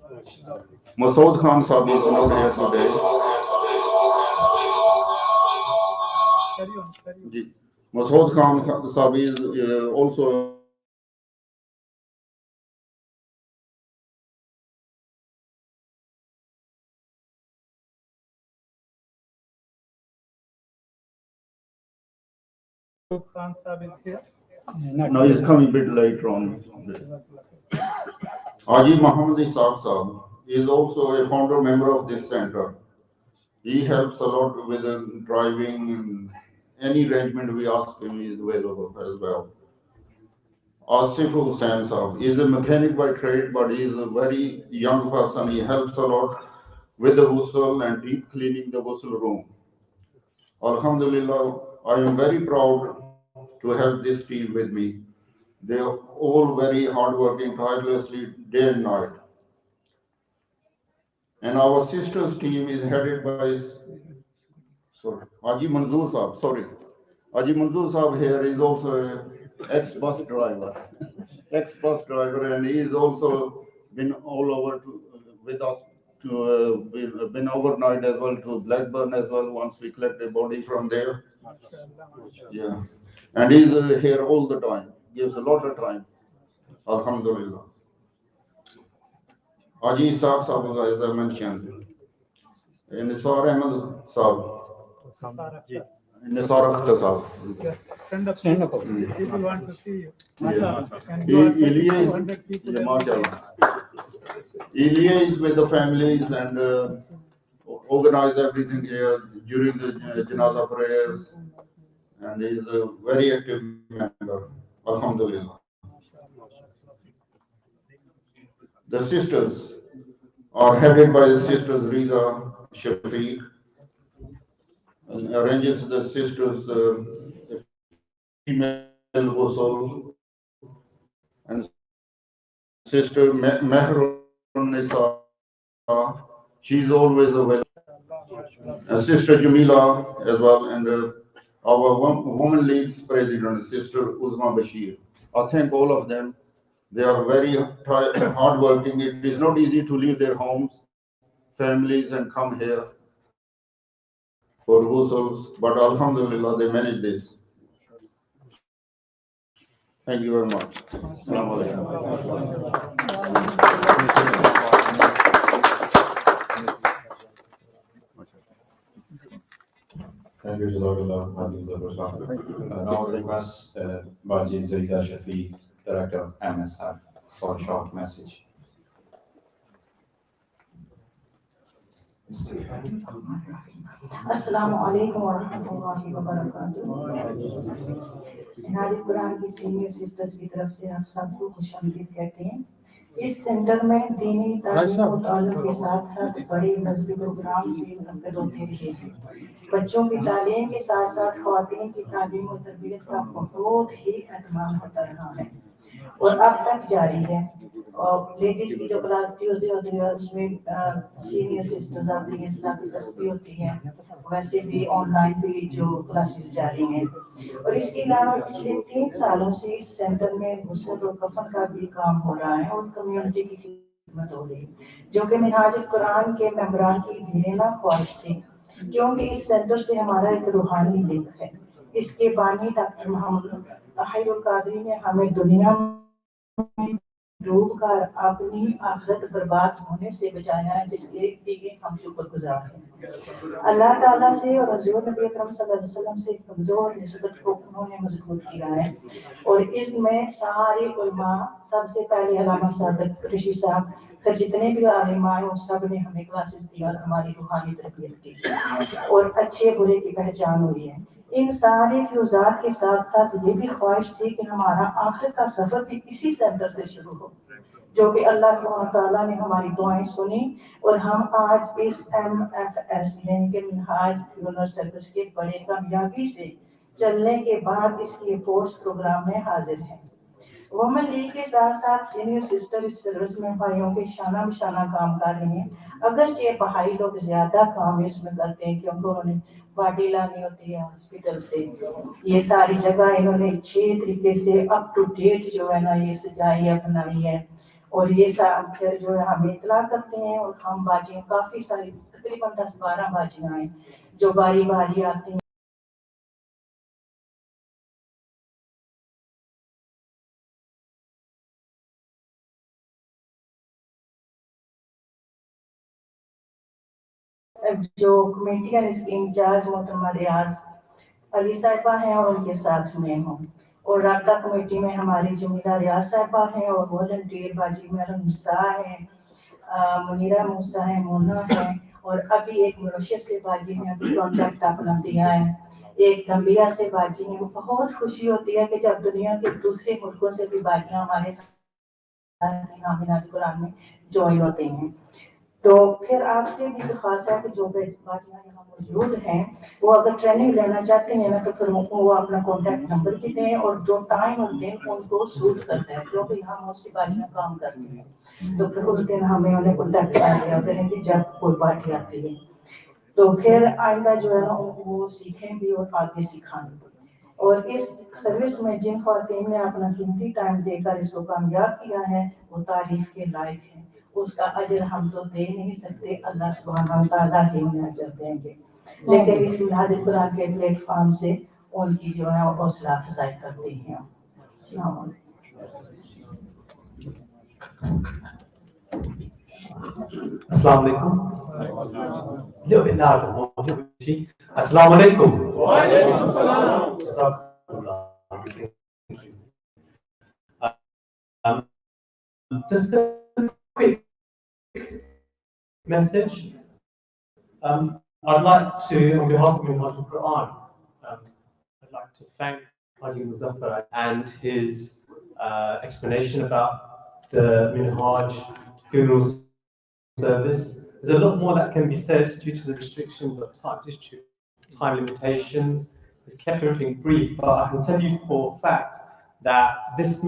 Masood Khan Saab is not here today. Masood Khan Saab is also Khan Saab is here. no, he's coming a bit later on. Haji Muhammad Ishaq Saab is also a founder member of this center. He helps a lot with driving and any arrangement we ask him is available as well. Asif Hussain Saab is a mechanic by trade, but he is a very young person. He helps a lot with the whistle and deep cleaning the whistle room. Alhamdulillah, I am very proud to have this team with me. They are all very hardworking, tirelessly, day and night. And our sisters team is headed by, Haji Manzoor Saab, Haji Manzoor Saab here is also an ex-bus driver, and he is also been all over with us been overnight as well to Blackburn as well once we collect a body from there. Yeah. And he's here all the time, gives a lot of time. Alhamdulillah. Haji Ishaq Saab, as I mentioned. Nisar Ahmed Saab. Nisar Akhtar Saab. Yes, stand up. People want to see you. Yeah. Ilya is with the families and organize everything here during the Janaza prayers, and he is a very active member. Alhamdulillah. The sisters are headed by the sisters Riza Shafiq, and arranges the sisters female ghusl, and sister Mehrun Nisa, she's always available. And Sister Jamila as well, and our Women League's president, Sister Uzma Bashir. I thank all of them. They are very hardworking. It is not easy to leave their homes, families, and come here for ghusls, but Alhamdulillah, they manage this. Thank you very much. Assalamu alaikum. Thank you, Jazakallah. Now I request Baji Zaida Shafi, Director of MSF, for a short message. अस्सलामु अलैकुम वरहमतुल्लाहि वबरकातुहू। मिनहाज-उल-कुरान की senior sisters की तरफ से आप सबको खुशामदीद कहते हैं। इस सेंटर में दीनी तालीम और ताल्लुम के साथ साथ बड़े मजहबी प्रोग्राम भी मुनक्किद होते रहे हैं। बच्चों की तालीम के साथ साथ ख्वातीन की तालीम और तरबियत का बहुत ही अहतमाम होता रहा है और अब तक जारी है। और लेडीज की जो क्लास ट्यूसडे होती है उसमें सीनियर सिस्टर्स आती हैं, इस्लामी तस्बीह होती है, वैसे भी ऑनलाइन भी जो क्लासेस जारी हैं। और इसके अलावा पिछले 3 सालों से इस सेंटर में गुस्ल और कफन का भी काम हो रहा है और कम्युनिटी की खिदमत हो रही है, जो कि मिनहाज-उल-कुरान के मेंबरान की बेना ख्वाहिश थी, क्योंकि इस सेंटर से हमारा एक रूहानी लिंक है। इसके बानी डॉक्टर मोहम्मद ताहिरुल कादरी ने हमें दुनिया में डूब कर अपनी आखिरत बर्बाद होने से बचाया है, जिसके लिए हम शुक्रगुजार हैं। अल्लाह ताला से और हज़रत नबी अकरम सल्लल्लाहु अलैहि वसल्लम से कमजोर निस्बत को उन्होंने मजबूत किया है और इसमें सारे उलमा, सबसे पहले अल्लामा सादिक ऋषि साहब, फिर जितने भी आलिमा हैं, सब ने हमें क्लासेस दी और हमारी रूहानी तरबियत की और अच्छे बुरे की पहचान हुई है। इन सारे फ्यूजात के साथ साथ ये भी ख्वाहिश थी कि हमारा आखिर का सफर भी इसी सेंटर से शुरू हो, जो कि अल्लाह सुब्हानहू व तआला ने हमारी दुआएं सुनी और हम आज इस MFS यानी कि मिनहाज फ्यूनरल सर्विस के बड़े कामयाबी से चलने के बाद इसकी पोस्ट प्रोग्राम में हाजिर हैं। वुमेन लीग के साथ साथ सीनियर सिस्टर इस सर्विस में भाइयों के शाना बशाना काम कर रही हैं। अगरचे भाई लोग ज्यादा काम इसमें करते हैं क्योंकि उन्होंने बॉडी लानी होती है हॉस्पिटल से। ये सारी जगह इन्होंने अच्छे तरीके से अप टू डेट जो है ना ये सजाई है, बनाई है और ये फिर जो है हमें इतला करते हैं और हम बाजियाँ काफ़ी सारी तकरीबन 10-12 बाजियाँ हैं जो बारी बारी आती हैं। जो कमेटी का इंचार्ज मोहतरमा रियाज अली साहिबा हैं और उनके साथ मैं हूँ, और राब्ता कमेटी में हमारी जमीला रियाज साहिबा हैं और वॉलंटियर बाजी मैडम निसा हैं, मुनीरा मूसा है, मोना है, और अभी एक मुरशद से बाजी ने अभी कॉन्ट्रैक्ट अपना दिया है, एक गंबिया से बाजी है। बहुत खुशी होती है कि जब दुनिया के दूसरे मुल्कों से भी बाजियाँ हमारे साथ यहाँ मिनाज-उल-कुरान में ज्वाइन होते हैं। तो फिर आपसे भी दरख्वास्त है कि जो बाजियाँ यहाँ मौजूद हैं वो अगर ट्रेनिंग लेना चाहते हैं ना तो फिर वो अपना कॉन्टैक्ट नंबर भी दें और जो टाइम और दिन उनको सूट करता है, क्योंकि यहाँ बहुत सी बाजियाँ काम करती हैं, तो फिर उस दिन हमें उन्हें कॉन्टैक्ट कर दिया करेंगे जब कोई पार्टी आती है, तो फिर आइंदा जो है ना वो सीखेंगे और आगे सिखाएंगे। और इस सर्विस में जिन ख्वातीन ने अपना कीमती टाइम देकर इसको कामयाब किया है वो तारीफ के लायक है, उसका अजर हम तो दे नहीं सकते, अल्लाह सुब्हानहू व तआला ही उन्हें अजर देंगे, लेकिन इस मिनहाज-उल-कुरान के प्लेटफॉर्म से उनकी जो है हौसला अफजाई करते हैं। अस्सलाम वालेकुम। Little bit louder, more. Assalamu alaikum. Wa alaikum assalam. Just a quick message. I'd like to, on behalf of Minhaj-ul-Quran, I'd like to thank Haji Muzaffar and his explanation about the Minhaj funeral service. There's a lot more that can be said due to the restrictions of time, time limitations. It's kept everything brief, but I can tell you for a fact that this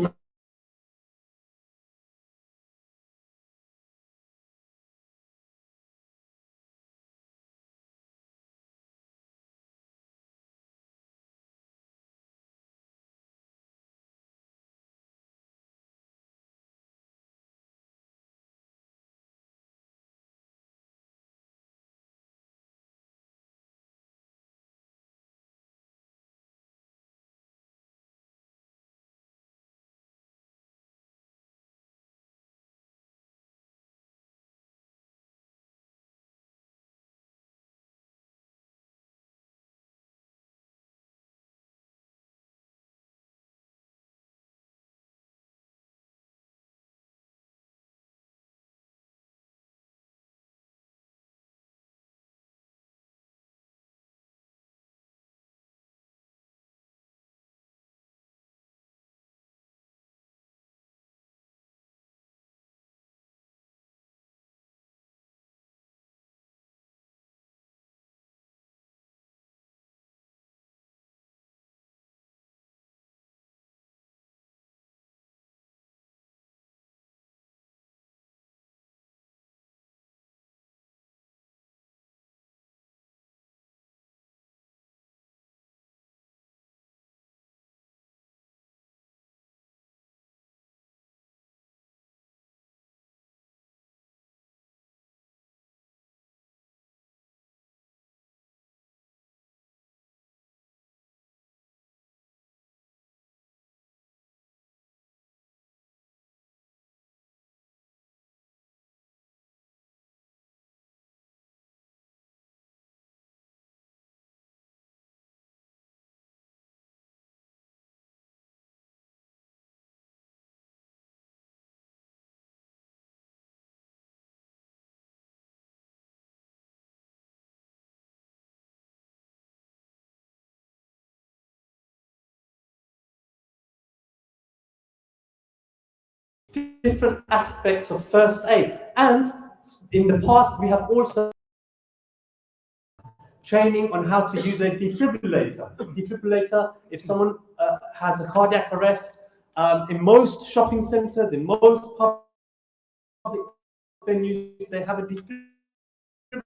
different aspects of first aid, and in the past we have also training on how to use a defibrillator. Defibrillator, if someone has a cardiac arrest, in most shopping centers, in most public venues, they have a defibrillator.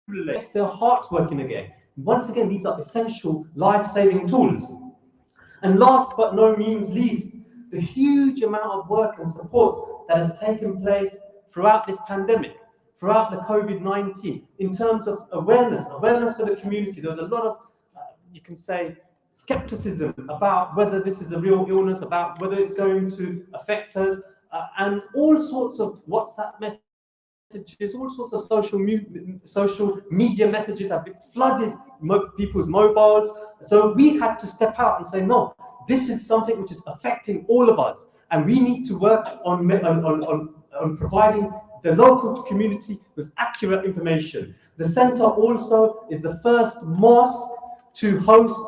Makes their heart working again. Once again, these are essential life-saving tools. And last but no means least, the huge amount of work and support that has taken place throughout this pandemic, throughout the COVID-19, in terms of awareness for the community. There was a lot of, you can say, skepticism about whether this is a real illness, about whether it's going to affect us, and all sorts of WhatsApp messages, all sorts of social media messages have flooded people's mobiles. So we had to step out and say, no, this is something which is affecting all of us, and we need to work on providing the local community with accurate information. The center also is the first mosque to host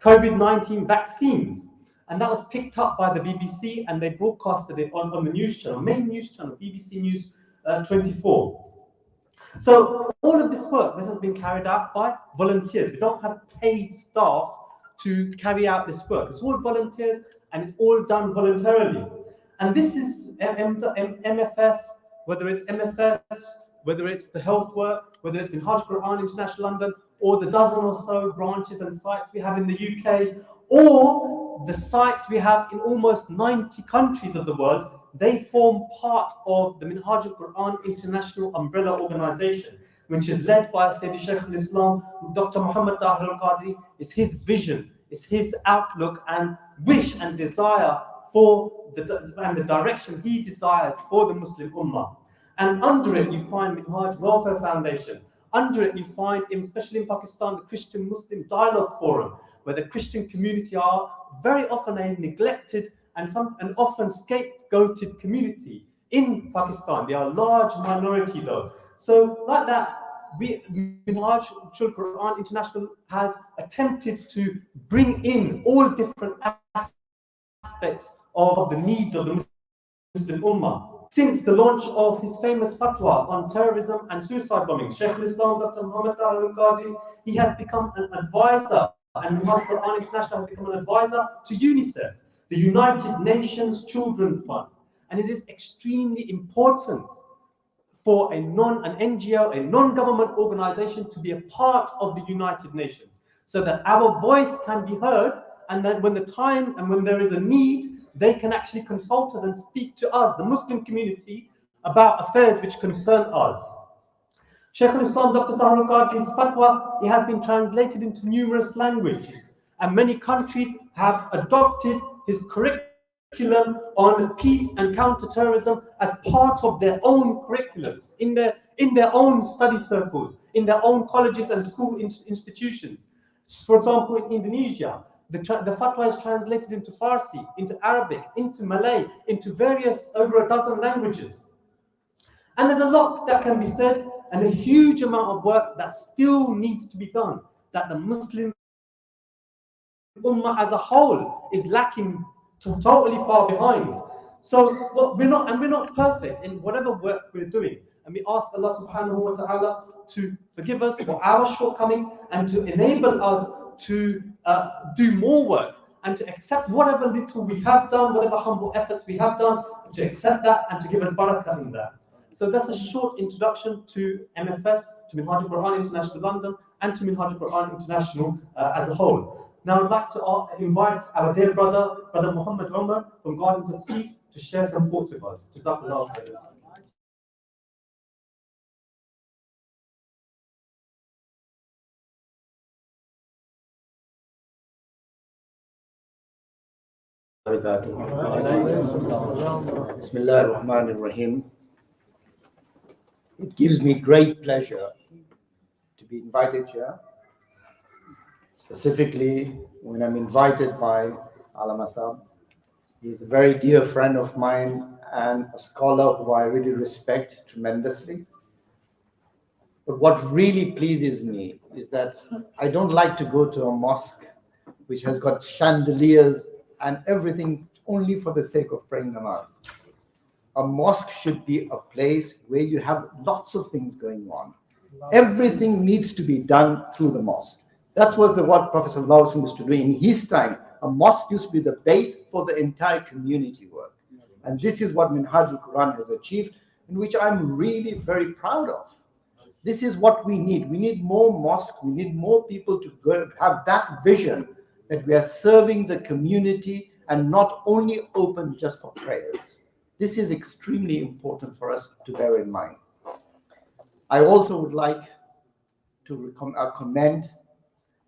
COVID-19 vaccines, and that was picked up by the BBC, and they broadcasted it on the news channel, main news channel, BBC News 24. So all of this work, this has been carried out by volunteers. We don't have paid staff to carry out this work. It's all volunteers, and it's all done voluntarily. And this is MFS, whether it's MFS, whether it's the health work, whether it's Minhaj-ul-Quran International London, or the dozen or so branches and sites we have in the UK, or the sites we have in almost 90 countries of the world. They form part of the Minhaj-ul-Quran International Umbrella Organization, which is led by Sayyidi Shaykh al-Islam, Dr. Muhammad Tahir al-Qadri. It's his vision, it's his outlook and wish and desire for the direction he desires for the Muslim Ummah. And under it, you find Minhaj Welfare Foundation. Under it, you find, especially in Pakistan, the Christian Muslim Dialogue Forum, where the Christian community are very often a neglected and often scapegoated community in Pakistan. They are a large minority though. So like that, Minhaj-ul-Quran International has attempted to bring in all different aspects of the needs of the Muslim Ummah. Since the launch of his famous fatwa on terrorism and suicide bombing, Shaykh al-Islam Dr. Muhammad Tahir al-Qadri, he has become an advisor, and Minhaj-ul-Quran International has become an advisor to UNICEF, the United Nations Children's Fund. And it is extremely important for an NGO, a non-government organization, to be a part of the United Nations, so that our voice can be heard, and that when the time and when there is a need, they can actually consult us and speak to us, the Muslim community, about affairs which concern us. Shaykh al-Islam Dr. Tahir al-Qadri's fatwa, it has been translated into numerous languages, and many countries have adopted his curriculum on peace and counter-terrorism as part of their own curriculums, in their own study circles, in their own colleges and school institutions. For example, in Indonesia, the fatwa is translated into Farsi, into Arabic, into Malay, into various, over a dozen languages. And there's a lot that can be said, and a huge amount of work that still needs to be done, that the Muslim Ummah as a whole is lacking totally far behind. So we're not perfect in whatever work we're doing. And we ask Allah subhanahu wa ta'ala to forgive us for our shortcomings and to enable us to do more work and to accept whatever little we have done, whatever humble efforts we have done, to accept that and to give us barakah in that. So that's a short introduction to MFS, to Minhaj-ul-Quran International London, and to Minhaj-ul-Quran International as a whole. Now I'd like to invite our dear brother Muhammad Umar from Gardens of Peace, to share some thoughts with us. Jazakallah khairan. Bismillah ar-Rahman ar-Rahim. It gives me great pleasure to be invited here, specifically when I'm invited by Alama Sahab. He's a very dear friend of mine and a scholar who I really respect tremendously. But what really pleases me is that I don't like to go to a mosque which has got chandeliers and everything only for the sake of praying namaz. A mosque should be a place where you have lots of things going on. Everything needs to be done through the mosque. That was what Prophet ﷺ used to do in his time. A mosque used to be the base for the entire community work. And this is what Minhaj-ul-Quran has achieved, in which I'm really very proud of. This is what we need. We need more mosques. We need more people to go, have that vision that we are serving the community and not only open just for prayers. This is extremely important for us to bear in mind. I also would like to commend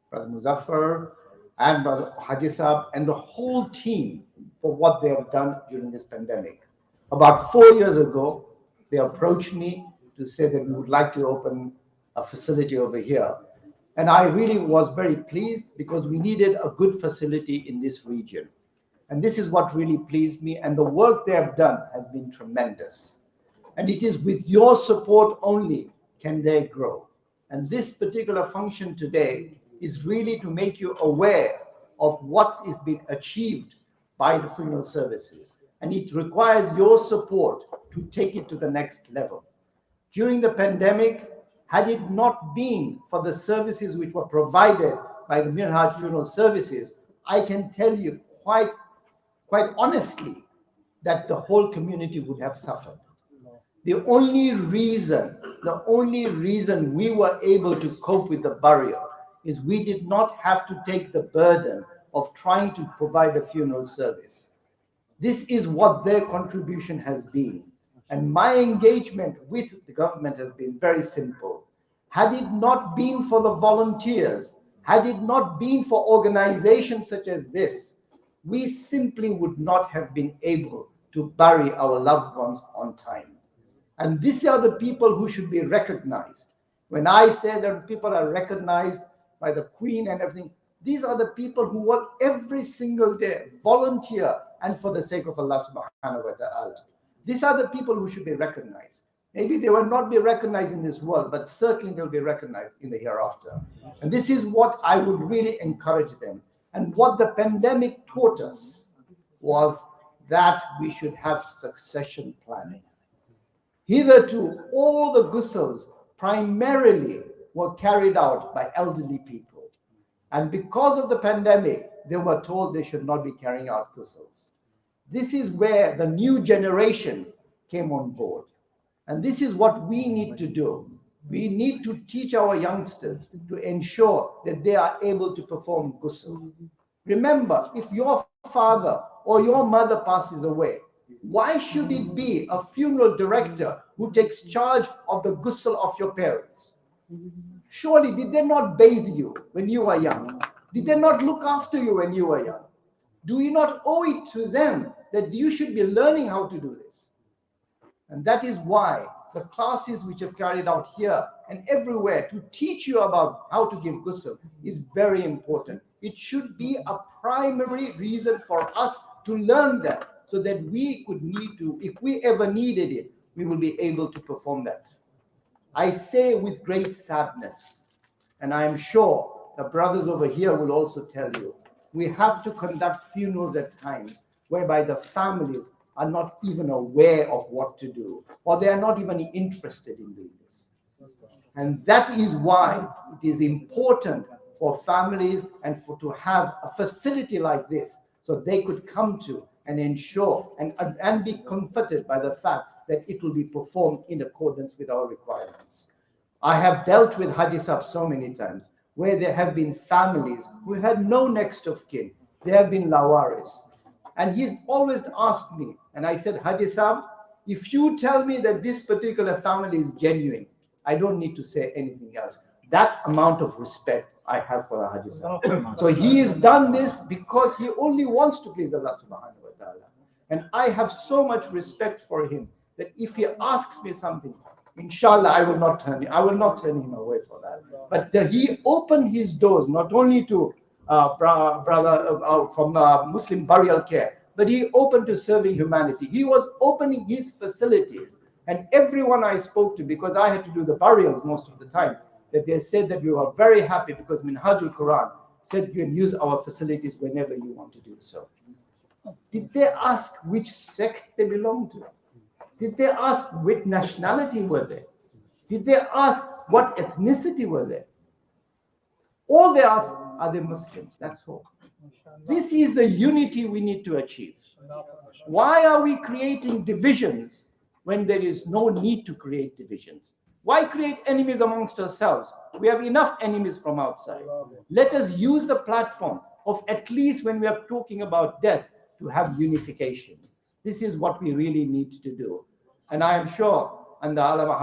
Brother Muzaffar and Brother Haji Saab and the whole team for what they have done during this pandemic. About 4 years ago, they approached me to say that we would like to open a facility over here. And I really was very pleased because we needed a good facility in this region. And this is what really pleased me. And the work they have done has been tremendous. And it is with your support only can they grow. And this particular function today is really to make you aware of what is being achieved by the funeral services. And it requires your support to take it to the next level. During the pandemic, had it not been for the services which were provided by the Minhaj funeral services, I can tell you quite honestly that the whole community would have suffered. The only reason we were able to cope with the burial is we did not have to take the burden of trying to provide a funeral service. This is what their contribution has been. And my engagement with the government has been very simple. Had it not been for the volunteers, had it not been for organizations such as this, we simply would not have been able to bury our loved ones on time. And these are the people who should be recognized. When I say that people are recognized by the Queen and everything, these are the people who work every single day, volunteer, and for the sake of Allah subhanahu wa ta'ala. These are the people who should be recognized. Maybe they will not be recognized in this world, but certainly they'll be recognized in the hereafter. And this is what I would really encourage them. And what the pandemic taught us was that we should have succession planning. Hitherto, all the ghusls primarily were carried out by elderly people. And because of the pandemic, they were told they should not be carrying out ghusls. This is where the new generation came on board. And this is what we need to do. We need to teach our youngsters to ensure that they are able to perform ghusl. Remember, if your father or your mother passes away, why should it be a funeral director who takes charge of the ghusl of your parents? Surely, did they not bathe you when you were young? Did they not look after you when you were young? Do you not owe it to them that you should be learning how to do this? And that is why the classes which are carried out here and everywhere to teach you about how to give ghusl is very important. It should be a primary reason for us to learn that, so that we could need to, if we ever needed it, we will be able to perform that. I say with great sadness, and I am sure the brothers over here will also tell you, we have to conduct funerals at times whereby the families are not even aware of what to do, or they are not even interested in doing this. And that is why it is important for families and to have a facility like this, so they could come to and ensure and be comforted by the fact that it will be performed in accordance with our requirements. I have dealt with Haji Saab so many times where there have been families who had no next of kin. They have been lawaris. And he's always asked me, and I said, Haji Saab, if you tell me that this particular family is genuine, I don't need to say anything else. That amount of respect I have for Haji Saab. So he has done this because he only wants to please Allah subhanahu wa ta'ala. And I have so much respect for him that if he asks me something, inshallah, I will not turn him away for that. But he opened his doors not only to brother from Muslim burial care, but he opened to serving humanity. He was opening his facilities, and everyone I spoke to, because I had to do the burials most of the time, that they said that we were very happy because Minhaj-ul-Quran said you can use our facilities whenever you want to do so. Did they ask which sect they belonged to? Did they ask which nationality were they? Did they ask what ethnicity were they? All they asked, are they Muslims? That's all. This is the unity we need to achieve. Why are we creating divisions when there is no need to create divisions? Why create enemies amongst ourselves? We have enough enemies from outside. Let us use the platform of, at least when we are talking about death, to have unification. This is what we really need to do. And I am sure, under Allama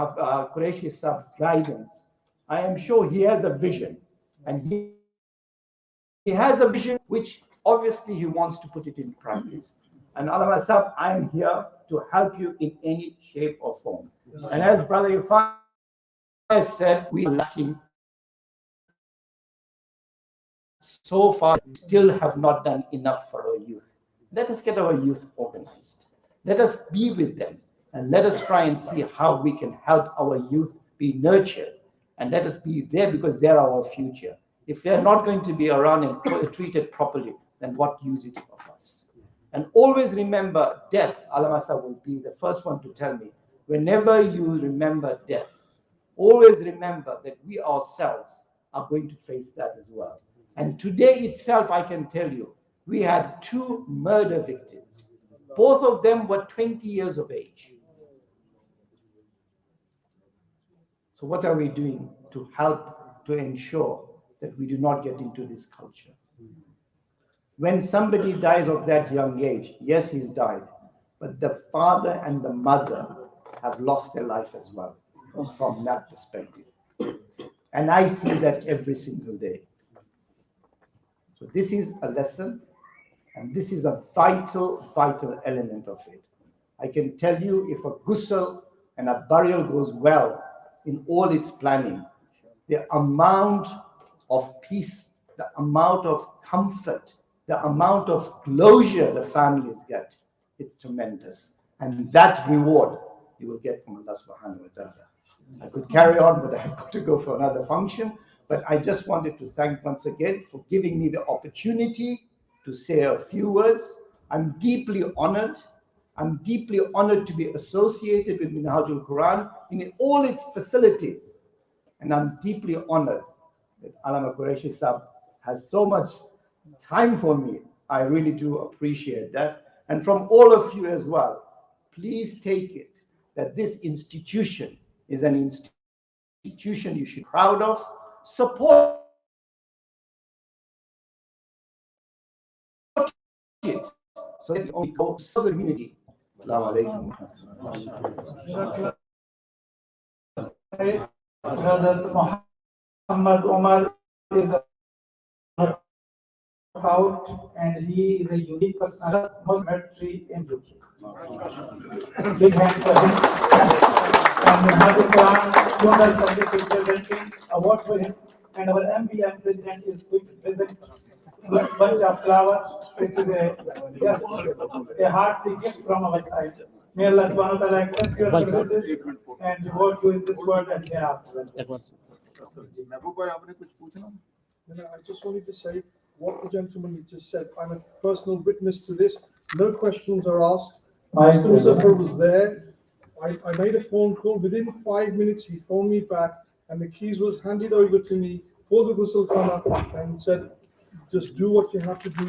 Qureshi Saab's guidance, I am sure he has a vision. And he has a vision which obviously he wants to put it in practice. And Allama Saab, I am here to help you in any shape or form. And as Brother Irfan has said, we are lacking so far, still have not done enough for our youth. Let us get our youth organized. Let us be with them, and let us try and see how we can help our youth be nurtured. And let us be there, because they're our future. If they're not going to be around and treated properly, then what use it of us? And always remember death. Allama Saab will be the first one to tell me, whenever you remember death, always remember that we ourselves are going to face that as well. And today itself, I can tell you, we had 2 murder victims. Both of them were 20 years of age. So what are we doing to help to ensure that we do not get into this culture? When somebody dies of that young age, yes, he's died, but the father and the mother have lost their life as well from that perspective. And I see that every single day. So this is a lesson, and this is a vital, vital element of it. I can tell you, if a ghusl and a burial goes well in all its planning, the amount of peace, the amount of comfort, the amount of closure the families get, it's tremendous. And that reward you will get from Allah subhanahu wa ta'ala. I could carry on, but I have got to go for another function. But I just wanted to thank once again for giving me the opportunity to say a few words. I'm deeply honored. I'm deeply honored to be associated with Minhaj-ul-Quran in all its facilities. And I'm deeply honored that Allama Qureshi Saab has so much time for me. I really do appreciate that. And from all of you as well, please take it that this institution is an institution you should be proud of. Support it so that it only goes to the community. Assalamu alaikum. Brother Muhammad Omar is out, and he is a unique person, most military in UK. Big hand for him. And Minhaj-ul-Quran Global Service is presenting award for him, and our MBM president is going to present a bunch of flowers. This is just a hearty gift from our side. May Allah subhanahu wa ta'ala accept your services and reward you in this world and hereafter. I just wanted to say what the gentleman just said. I'm a personal witness to this. No questions are asked. Mr. Muzaffar was there. I made a phone call. Within 5 minutes, he phoned me back, and the keys was handed over to me for the ghusl khana, and said, just do what you have to do,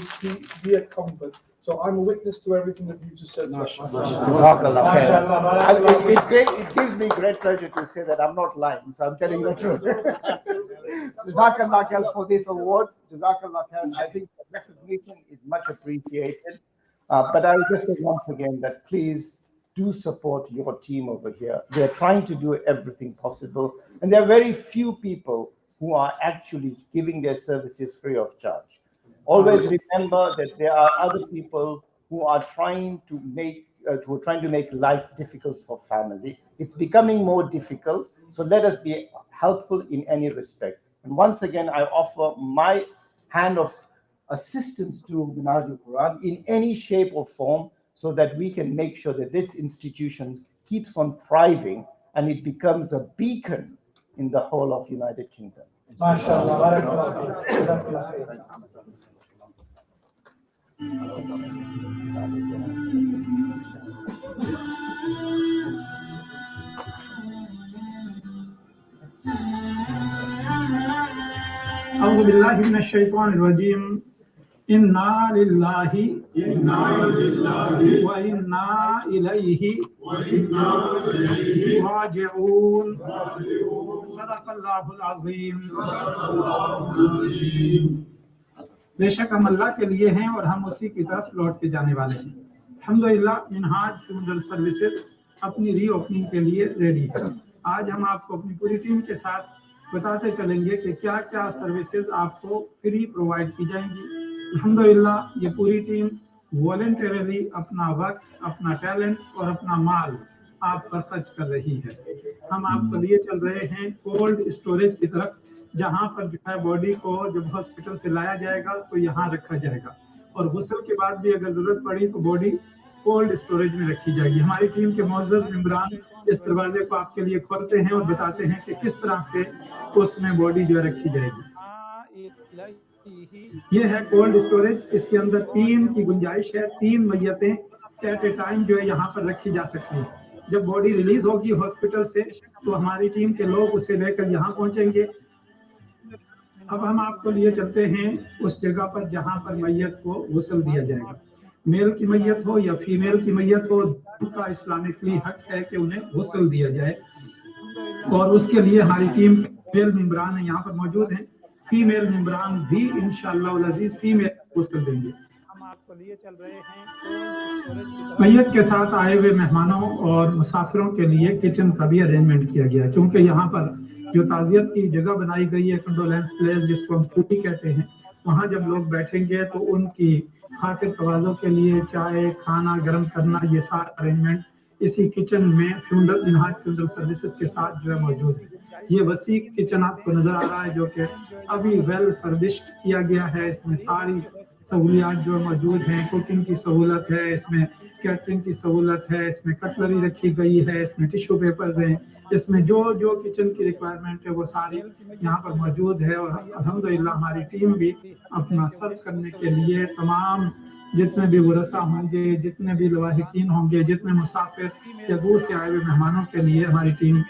be a comfort. So I'm a witness to everything that you just said. It gives me great pleasure to say that I'm not lying, so I'm telling the truth. Jazakallah khair for this award. Jazakallah khair. I think the recognition is much appreciated. But I will just say once again that please do support your team over here. They're trying to do everything possible. And there are very few people who are actually giving their services free of charge. Always remember that there are other people who are trying to make life difficult for family. It's becoming more difficult, so let us be helpful in any respect. And once again, I offer my hand of assistance to Minhaj-ul-Quran in any shape or form, so that we can make sure that this institution keeps on thriving and it becomes a beacon in the whole of United Kingdom. أعوذ بالله من الشيطان الرجيم إنا لله وإنا إليه راجعون صدق الله العظيम. बेशक हम अल्लाह के लिए हैं और हम उसी की तरफ लौट के जाने वाले हैं. अल्हम्दुलिल्लाह मिनहाज फ्यूनरल सर्विसेज अपनी री ओपनिंग के लिए रेडी है। आज हम आपको अपनी पूरी टीम के साथ बताते चलेंगे कि क्या क्या सर्विसेज आपको फ्री प्रोवाइड की जाएंगी। अल्हम्दुलिल्लाह ये पूरी टीम वॉलंटरली अपना वक्त, अपना टैलेंट और अपना माल आप पर खर्च कर रही है। हम आपको लिए चल रहे हैं कोल्ड स्टोरेज की तरफ, जहां पर जो है बॉडी को जब हॉस्पिटल से लाया जाएगा तो यहाँ रखा जाएगा और गुस्ल के बाद भी अगर जरूरत पड़ी तो बॉडी कोल्ड स्टोरेज में रखी जाएगी। हमारी टीम के मौजूद मेंबरान इस दरवाजे को आपके लिए खोलते हैं और बताते हैं कि किस तरह से उसमें बॉडी जो है रखी जाएगी। ये है कोल्ड स्टोरेज, इसके अंदर 3 की गुंजाइश है, 3 मैयतें एट ए टाइम जो है यहाँ पर रखी जा सकती है। जब बॉडी रिलीज होगी हॉस्पिटल से तो हमारी टीम के लोग उसे लेकर यहाँ पहुंचेंगे। अब हम आपको लिए चलते हैं उस जगह पर जहाँ पर मैयत को गुस्ल दिया जाएगा। मेल की मैयत हो या फीमेल की मैयत हो, उनका इस्लामिकली हक है कि उन्हें गुस्ल दिया जाए और उसके लिए हमारी टीम के मेल मेंबरान यहाँ पर मौजूद हैं। फीमेल मेंबरान भी इंशाअल्लाह अजीज फीमेल गुस्ल देंगे। हम आपको लिए चल रहे हैं मैयत के साथ आए हुए मेहमानों और मुसाफिरों के लिए किचन का भी अरेंजमेंट किया गया, क्योंकि यहाँ पर जो ताज़ियत की जगह बनाई गई है, कंडोलेंस प्लेस जिसको हम कुटी कहते हैं, वहाँ जब लोग बैठेंगे तो उनकी खातिर तवाज़ो के लिए चाय खाना गर्म करना, ये सारा अरेंजमेंट इसी किचन में फ्यूनरल मिनहाज फ्यूनरल सर्विसेज के साथ जो है मौजूद है। ये वसी किचन आपको नजर आ रहा है जो कि अभी वेल फर्निश्ड किया गया है। इसमें सारी सहूलियात जो मौजूद हैं, कुकिंग की सहूलत है, इसमें कैटरिंग की सहूलत है, इसमें कटलरी रखी गई है, इसमें टिश्यू पेपर्स हैं, इसमें जो जो किचन की रिक्वायरमेंट है वो सारी यहाँ पर मौजूद है। और अल्हम्दुलिल्लाह हमारी टीम भी अपना सर्व करने के लिए तमाम जितने भी वरसा होंगे, जितने भी लवाहिकीन होंगे, जितने मुसाफिर या दूर से आए हुए मेहमानों के लिए हमारी टीम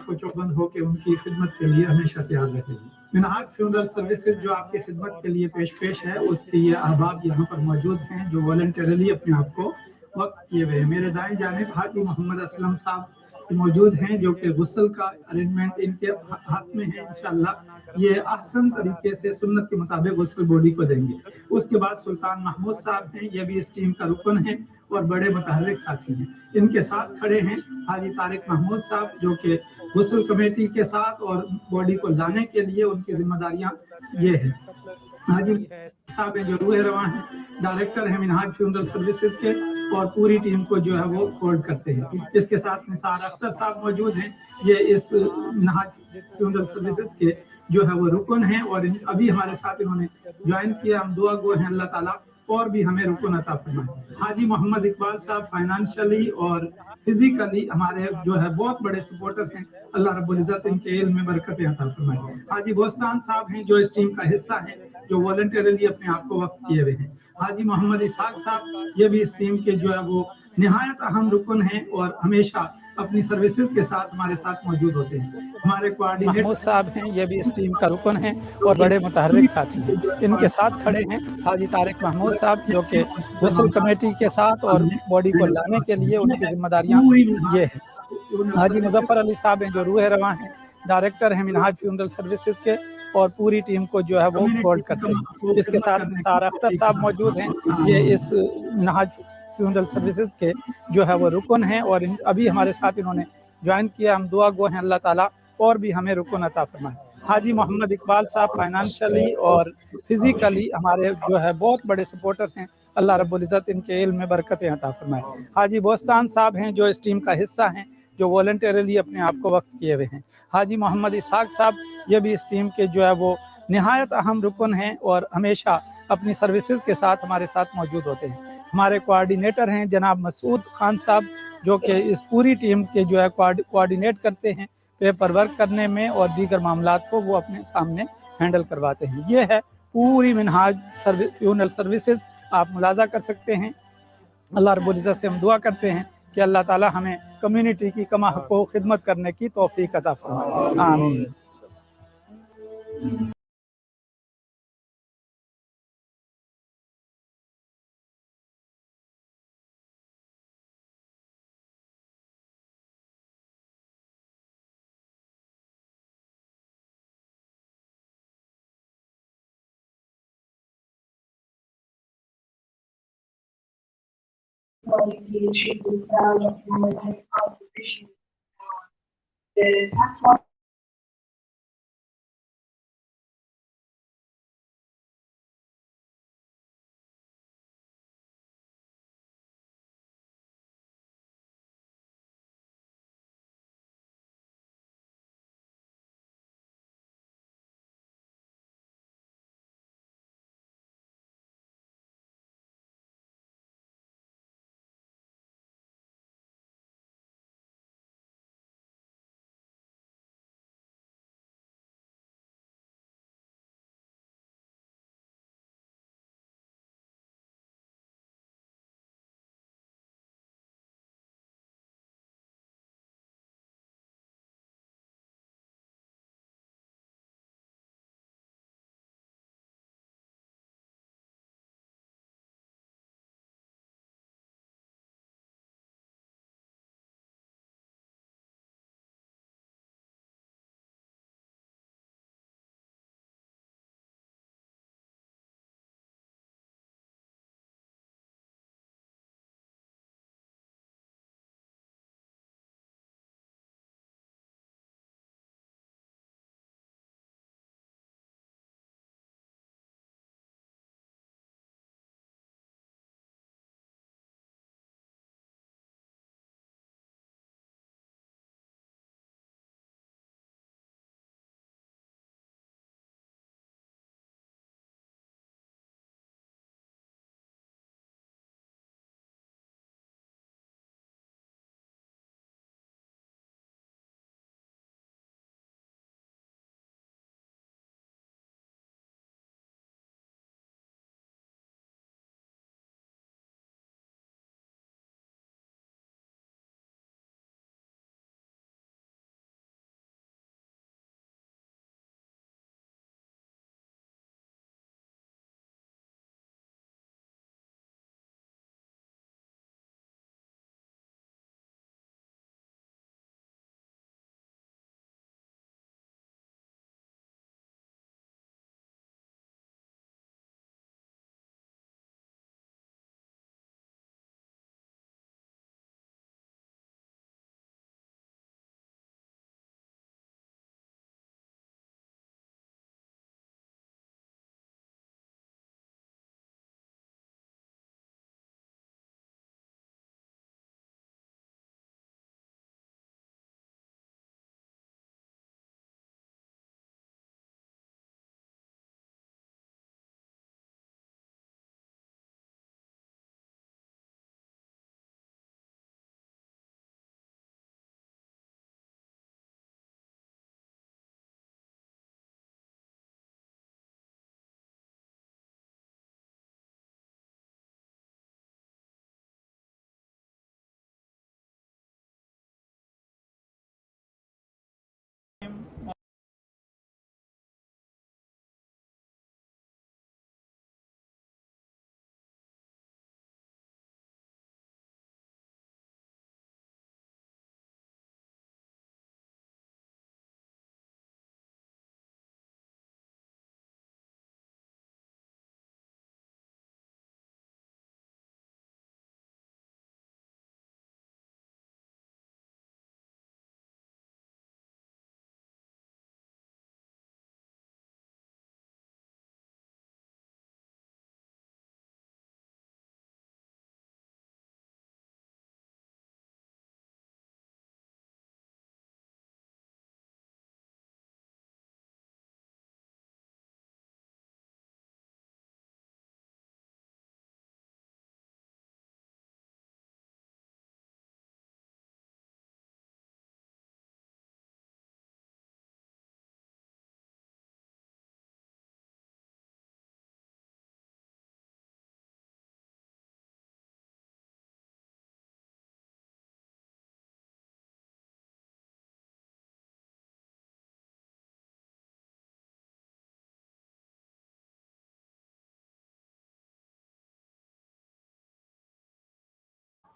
को चौबंद हो के उनकी खिदमत के लिए हमेशा तैयार रहेगी। मिनहाज फ्यूनरल सर्विसेज जो आपकी खिदमत के लिए पेश है, उसके ये अहबाब यहाँ पर मौजूद हैं जो वॉलंटरली अपने आप को वक्त किए हुए हैं। मेरे दाएं जानिब हाजी मोहम्मद असलम साहब मौजूद हैं जो कि गुस्ल का अरेंजमेंट इनके हाथ में है। इंशाअल्लाह ये आसान तरीके से सुन्नत के मुताबिक गुस्ल बॉडी को देंगे। उसके बाद सुल्तान महमूद साहब हैं, ये भी इस टीम का रुकन है और बड़े मुतहर्रिक साथी हैं। इनके साथ खड़े हैं हाजी तारिक महमूद साहब जो कि गुस्ल कमेटी के साथ और बॉडी को लाने के लिए उनकी जिम्मेदारियां ये है। हाजी साहब हैं जो रूह रवां हैं, डायरेक्टर हैं मिनहाज फ्यूनरल सर्विसेज के और पूरी टीम को जो है वो होल्ड करते हैं। इसके साथ निसार अख्तर साहब मौजूद हैं, ये इस मिनहाज फ्यूनरल सर्विसेज के जो है वो रुकन हैं और अभी हमारे साथ इन्होंने ज्वाइन किया। हम दुआ गो हैं अल्लाह ताला और भी हमें रुकन अता फरमाए। हाजी मोहम्मद इकबाल साहब फाइनेंशियली और फिजिकली हमारे जो है बहुत बड़े सपोर्टर हैं, अल्लाह रब्बुल इज्जत इनके इल्म में बरकत अता फरमाए। हाजी बोस्तान साहब हैं जो इस टीम का हिस्सा हैं, जो वॉलंटियरली अपने आप को वक्त किए हुए हैं। हाजी मोहम्मद इसहाक साहब ये भी इस टीम के जो है वो निहायत अहम रुकन हैं और हमेशा अपनी सर्विसेज के साथ हमारे साथ मौजूद होते हैं। हमारे कोऑर्डिनेटर महमूद साहब हैं, ये भी इस टीम का रुकन हैं और बड़े मुतहर्रिक साथी हैं। इनके साथ खड़े हैं हाजी तारिक महमूद साहब जो कि गुस्ल कमेटी के साथ और बॉडी को लाने के लिए उनकी जिम्मेदारियां ये है। हाजी मुजफ्फर अली साहब हैं जो रूह रवां हैं, डायरेक्टर हैं मिनहाज फ्यूनरल सर्विसेज के और पूरी टीम को जो है वो होल्ड करते हैं। इसके साथ निसार अख्तर साहब मौजूद हैं, ये इस मिनहाज फ्यूनरल सर्विसेज के जो है वो रुकन हैं और अभी हमारे साथ इन्होंने ज्वाइन किया। हम दुआ गो हैं अल्लाह ताला और भी हमें रुकन अता फरमाए। हाजी मोहम्मद इकबाल साहब फाइनेंशियली और फिजिकली हमारे जो है बहुत बड़े सपोर्टर हैं, अल्लाह रब्बुल इज्जत इनके इल्म में बरकत अता फरमाए। हाजी बोस्तान साहब हैं जो इस टीम का हिस्सा हैं, जो वॉलंटियरली अपने आप को वक्त किए हुए हैं। हाजी मोहम्मद इसहाक साहब ये भी इस टीम के जो है वो निहायत अहम रुकन हैं और हमेशा अपनी सर्विसेज के साथ हमारे साथ मौजूद होते हैं। हमारे कोऑर्डिनेटर हैं जनाब मसूद खान साहब जो कि इस पूरी टीम के जो है कोऑर्डिनेट करते हैं, पेपर वर्क करने में और दीगर मामलात को वो अपने सामने हैंडल करवाते हैं। ये है पूरी मिनहाज फ्यूनरल सर्विसेज, आप मुलाजा कर सकते हैं। अल्लाह रब्बुल इज्जत से हम दुआ करते हैं कि अल्लाह ताला हमें कम्युनिटी की कमा हक़ खिदमत करने की तौफीक अता फरमाए। आमीन। quality achieve this style of human and artificial. That's what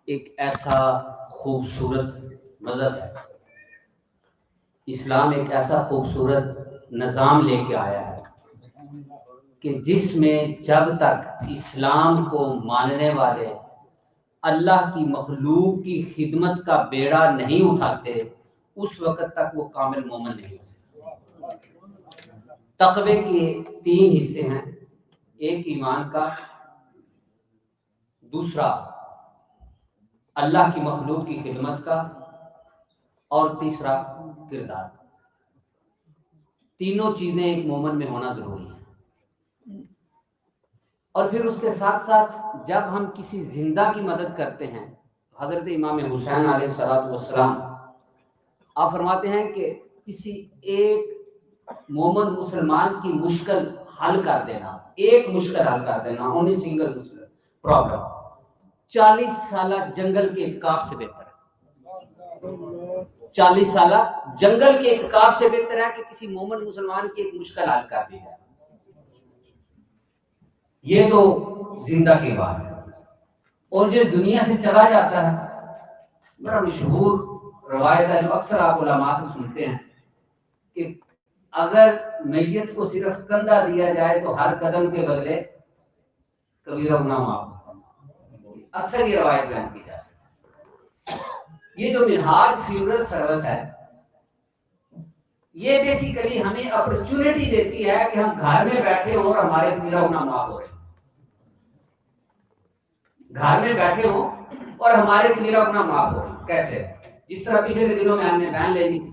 एक ऐसा खूबसूरत मज़हब है, इस्लाम एक ऐसा खूबसूरत निज़ाम लेके आया है कि जिसमें जब तक इस्लाम को मानने वाले اللہ کی مخلوق کی خدمت کا بیڑا نہیں اٹھاتے اس وقت تک وہ کامل مومن نہیں ہو سکتے۔ تقوی کے 3 حصے ہیں، ایک ایمان کا، دوسرا اللہ کی مخلوق کی خدمت کا، اور تیسرا کردار کا۔ تینوں چیزیں ایک مومن میں ہونا ضروری ہے۔ اور پھر اس کے ساتھ ساتھ جب ہم کسی زندہ کی مدد کرتے ہیں، حضرت امام حسین علیہ السلام آپ فرماتے ہیں کہ کسی ایک مومن مسلمان کی مشکل حل کر دینا، ایک مشکل حل کر دینا، اونلی سنگل پرابلم 40 سالہ جنگل کے اعتکاف سے بہتر ہے۔ 40 سالہ جنگل کے اعتکاف سے بہتر ہے کہ کسی مومن مسلمان کی ایک مشکل حل کر دی جائے۔ یہ تو زندہ کی بات ہے۔ اور جو دنیا سے چلا جاتا ہے، بڑا مشہور روایت ہے جو اکثر آپ علماء سے سنتے ہیں کہ اگر میت کو صرف کندھا دیا جائے تو ہر قدم کے بدلے کبیرہ گناہ معاف ہوتا ہے۔ اکثر یہ روایت بیان کی جاتی ہے۔ یہ جو منہاج فیورل سروس ہے، یہ بیسیکلی ہمیں اپرچونٹی دیتی ہے کہ ہم گھر میں بیٹھے ہوں اور ہمارے کبیرہ گناہ معاف ہو رہے ہیں۔ گھر میں بیٹھے ہوں اور ہمارے کبیرہ گناہ معاف ہو رہے ہیں۔ کیسے؟ جس طرح پچھلے دنوں میں ہم نے وین لے لی تھی،